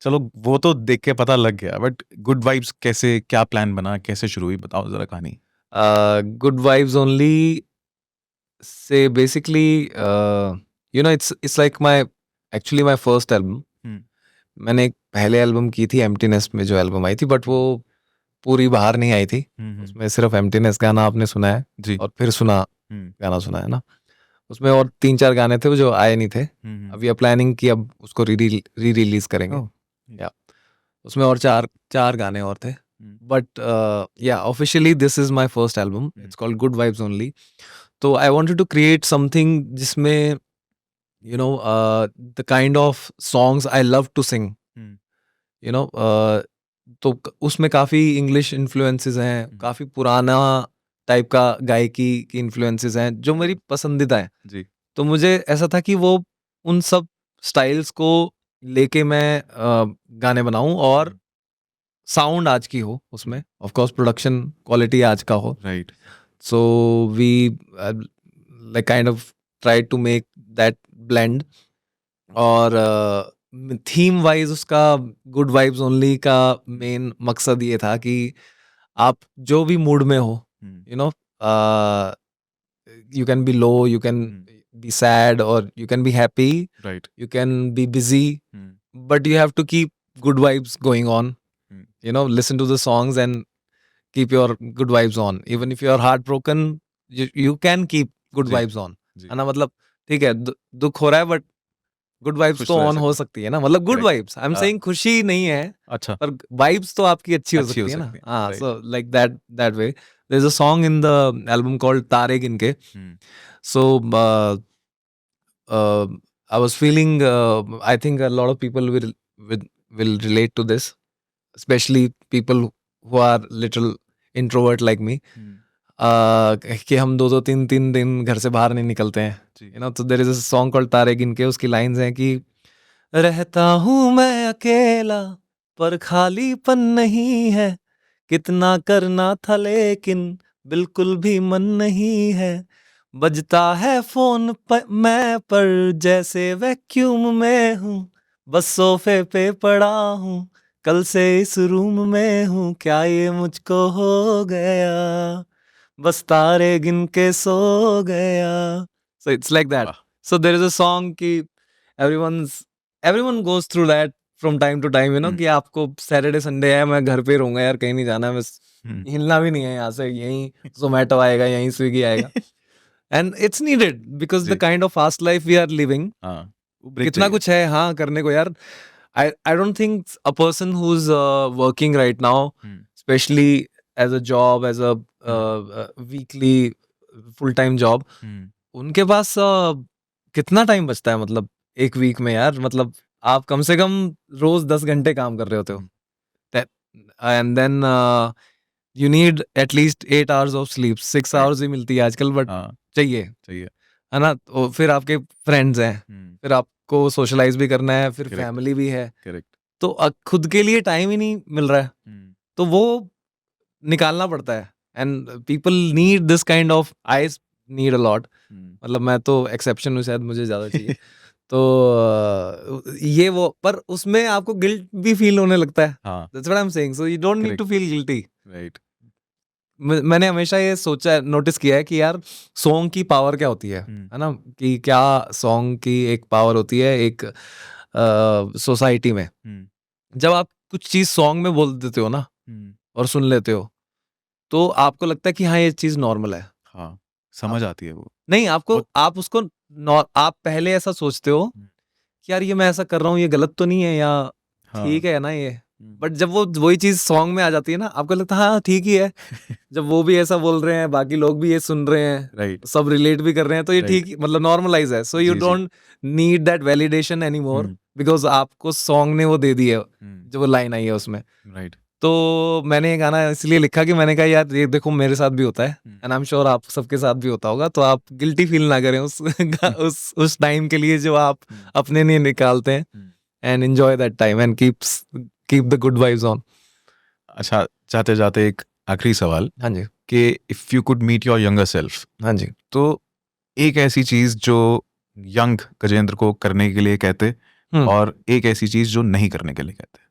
चलो वो तो देख के पता लग गया, बट गुड वाइब्स कैसे, क्या प्लान बना, कैसे शुरू हुई, बताओ जरा कहानी। Good vibes only say basically you know it's like my first album मैंने एक पहले एल्बम की थी एम्प्टीनेस में जो एल्बम आई थी बट वो पूरी बाहर नहीं आई थी उसमें सिर्फ एम्प्टीनेस गाना आपने सुना है जी। और फिर गाना सुना है ना उसमें और 3-4 गाने थे वो जो आए नहीं थे अब वी आर प्लानिंग कि अब उसको री रिलीज करेंगे या उसमें और चार गाने और थे बट या officially this is my first album it's called good vibes only तो I wanted to create something जिसमें you know the kind of songs I love to sing you know तो उसमें काफ़ी इंग्लिश इन्फ्लुएंसेस हैं काफ़ी पुराना type का गायकी की इन्फ्लुएंसेस हैं जो मेरी पसंदीदा है जी। तो मुझे ऐसा था कि वो उन सब स्टाइल्स को लेके मैं गाने बनाऊं और साउंड आज की हो उसमें ऑफ कोर्स प्रोडक्शन क्वालिटी आज का हो right. so we like kind of tried to make that blend और थीम वाइज उसका गुड वाइब्स ओनली का मेन मकसद ये था कि आप जो भी मूड में हो you know you can be low you can be sad और you can be happy right. you can be busy but you have to keep good vibes going on you know listen to the songs and keep your good vibes on even if you are heartbroken you can keep good जी, vibes on जी। है ना मतलब ठीक है दुख हो रहा है बट गुड वाइब्स खुश तो तो रह ऑन हो सकती है ना मतलब good Correct. Vibes I am हाँ। सेइंग खुशी नहीं है अच्छा। पर वाइब्स तो आपकी अच्छी हो अच्छी हो सकती है ना सकती है, हाँ right. So like that way there is a song in the album called Tare Ginke so I was feeling I think a lot of people will relate to this especially people who are little introvert like me, कि हम 2-2 3-3 दिन घर से बाहर नहीं निकलते हैं, you know. तो there is a song called तारे गिन के, उसकी लाइंस हैं कि रहता हूँ मैं अकेला पर खालीपन नहीं है, कितना करना था लेकिन बिल्कुल भी मन नहीं है, बजता है फोन मैं पर जैसे वैक्यूम में हूँ, बस सोफे पे पड़ा हूँ, कल से इस रूम में हूँ, क्या ये मुझको हो गया, बस तारे गिन के सो गया. So it's like that. वाह. So there is a song कि everyone goes through that from time to time, you know, कि आपको सैटरडे संडे है, मैं घर पे रहूंगा यार, कहीं नहीं जाना, बस हिलना भी नहीं है यहाँ से, यहीं जोमेटो आएगा, यहीं स्विगी आएगा. And it's needed because the kind of fast life we are living. कितना कुछ है हाँ करने को यार. I don't think a person who's working right now, especially as a job, as a weekly full-time job, उनके पास कितना टाइम बचता है मतलब एक वीक में यार. मतलब आप कम से कम रोज 10 घंटे काम कर रहे होते हो, and then you need at least 8 hours of sleep. 6 hours ही मिलती है आजकल, बट चाहिए है ना. तो फिर आपके फ्रेंड्स हैं, फिर आपको सोशलाइज भी करना है, फिर फैमिली भी है. तो खुद के लिए टाइम ही नहीं मिल रहा है, तो वो निकालना पड़ता है. And people need this kind of, I need a lot. मतलब मैं तो एक्सेप्शन हूँ, शायद मुझे ज्यादा चाहिए. तो ये वो, पर उसमें आपको गिल्ट भी फील होने लगता है. That's what I'm saying. So you don't need to feel guilty. Right. मैंने हमेशा ये सोचा, नोटिस किया है कि यार सॉन्ग की पावर क्या होती है ना, कि क्या सॉन्ग की एक पावर होती है एक सोसाइटी में. जब आप कुछ चीज सॉन्ग में बोल देते हो ना और सुन लेते हो, तो आपको लगता है कि हाँ ये चीज नॉर्मल है. हाँ, समझ आती है वो. नहीं, आपको आप उसको आप पहले ऐसा सोचते हो कि यार ये मैं ऐसा कर रहा हूँ, ये गलत तो नहीं है, या ठीक है ना ये. बट जब वो वही चीज सॉन्ग में आ जाती है ना, आपको लगता है हाँ ठीक ही है. जब वो भी ऐसा बोल रहे हैं, बाकी लोग भी ये सुन रहे हैं, राइट, सब रिलेट भी कर रहे हैं, तो ये ठीक, मतलब नॉर्मलाइज है. So you don't need that validation any more, because आपको सॉन्ग ने वो दे दी है, जो वो लाइन आई है उसमें. राइट. तो मैंने ये गाना इसलिए लिखा कि मैंने कहा यार ये देखो मेरे साथ भी होता है, एंड आई एम श्योर आप सबके साथ भी होता होगा. तो आप गिल्टी फील ना करें उस टाइम के लिए जो आप अपने लिए निकालते हैं, and enjoy that time and keep the good vibes on. अच्छा, जाते जाते एक आखिरी सवाल. हाँ जी. कि if you could meet your younger self, हाँ जी, तो एक ऐसी चीज जो यंग गजेंद्र को करने के लिए कहते, और एक ऐसी चीज जो नहीं करने के लिए कहते.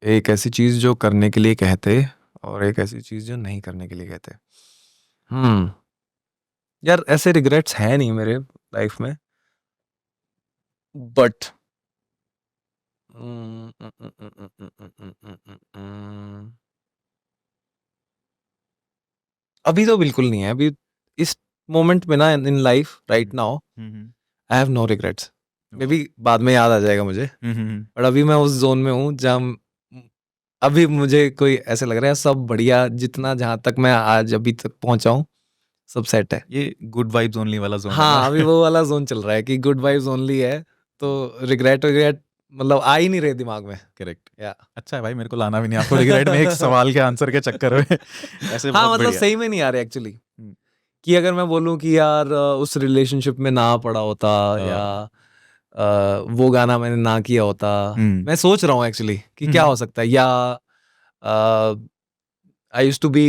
एक ऐसी चीज जो करने के लिए कहते और एक ऐसी चीज जो नहीं करने के लिए कहते. यार ऐसे रिग्रेट्स हैं नहीं मेरे लाइफ में, बट अभी तो बिल्कुल नहीं है. अभी इस मोमेंट में ना, in life right now, I have no regrets. Maybe बाद में याद आ जाएगा मुझे, बट अभी मैं उस जोन में हूँ जहाँ अभी मुझे कोई ऐसे लग रहा है सब बढ़िया, जितना जहां तक मैं आज अभी तक पहुंचा हूँ सब सेट है. ये गुड वाइब्स ओनली वाला जोन. हाँ, अभी वो वाला जोन चल रहा है कि गुड वाइब्स ओनली है, तो रिग्रेट मतलब आ ही नहीं रहे दिमाग में. करेक्ट. या अच्छा है भाई, मेरे को लाना भी नहीं आपको रिग्रेट में एक सवाल के आंसर के चक्कर में. ऐसे हाँ, मतलब सही में नहीं आ रहे एक्चुअली. कि अगर मैं बोलूं कि यार उस रिलेशनशिप में ना पड़ा होता, या वो गाना मैंने ना किया होता, मैं सोच रहा हूँ एक्चुअली कि क्या हो सकता है. या I used to be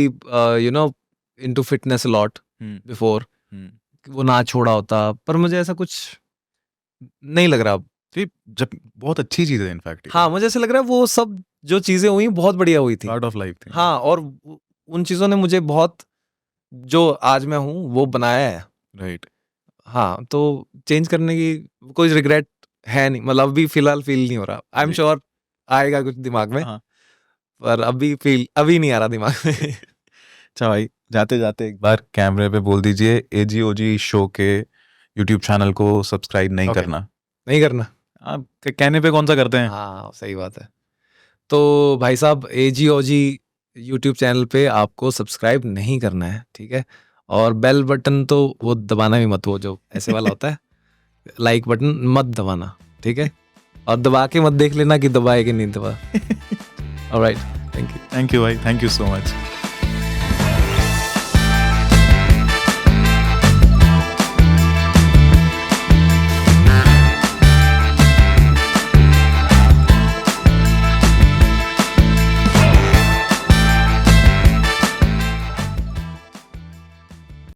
you know into fitness a lot before, वो ना छोड़ा होता, पर मुझे ऐसा कुछ नहीं लग रहा अब. जब बहुत अच्छी चीज है इनफैक्ट. हाँ, मुझे ऐसा लग रहा है वो सब जो चीजें हुई बहुत बढ़िया हुई थी, पार्ट ऑफ लाइफ थी. हाँ, और उन चीजों ने मुझे बहुत, जो आज मैं हूँ वो बनाया है. राइट. हाँ, तो चेंज करने की कोई रिग्रेट है नहीं, मतलब अभी फिलहाल फील नहीं हो रहा. आई एम श्योर आएगा कुछ दिमाग में, पर अभी नहीं आ रहा दिमाग में. अच्छा भाई, जाते जाते एक बार कैमरे पे बोल दीजिए, एजीओजी शो के यूट्यूब चैनल को सब्सक्राइब नहीं करना. नहीं करना, आप कहने पे कौन सा करते हैं. हाँ सही बात है. तो भाई साहब, एजीओजी यूट्यूब चैनल पे आपको सब्सक्राइब नहीं करना है, ठीक है. और बेल बटन तो वो दबाना भी मत, वो जो ऐसे वाला होता है लाइक बटन मत दबाना, ठीक है. और दबा के मत देख लेना कि दबाए कि नहीं दबा. Alright, thank you. Thank you भाई, थैंक यू सो मच।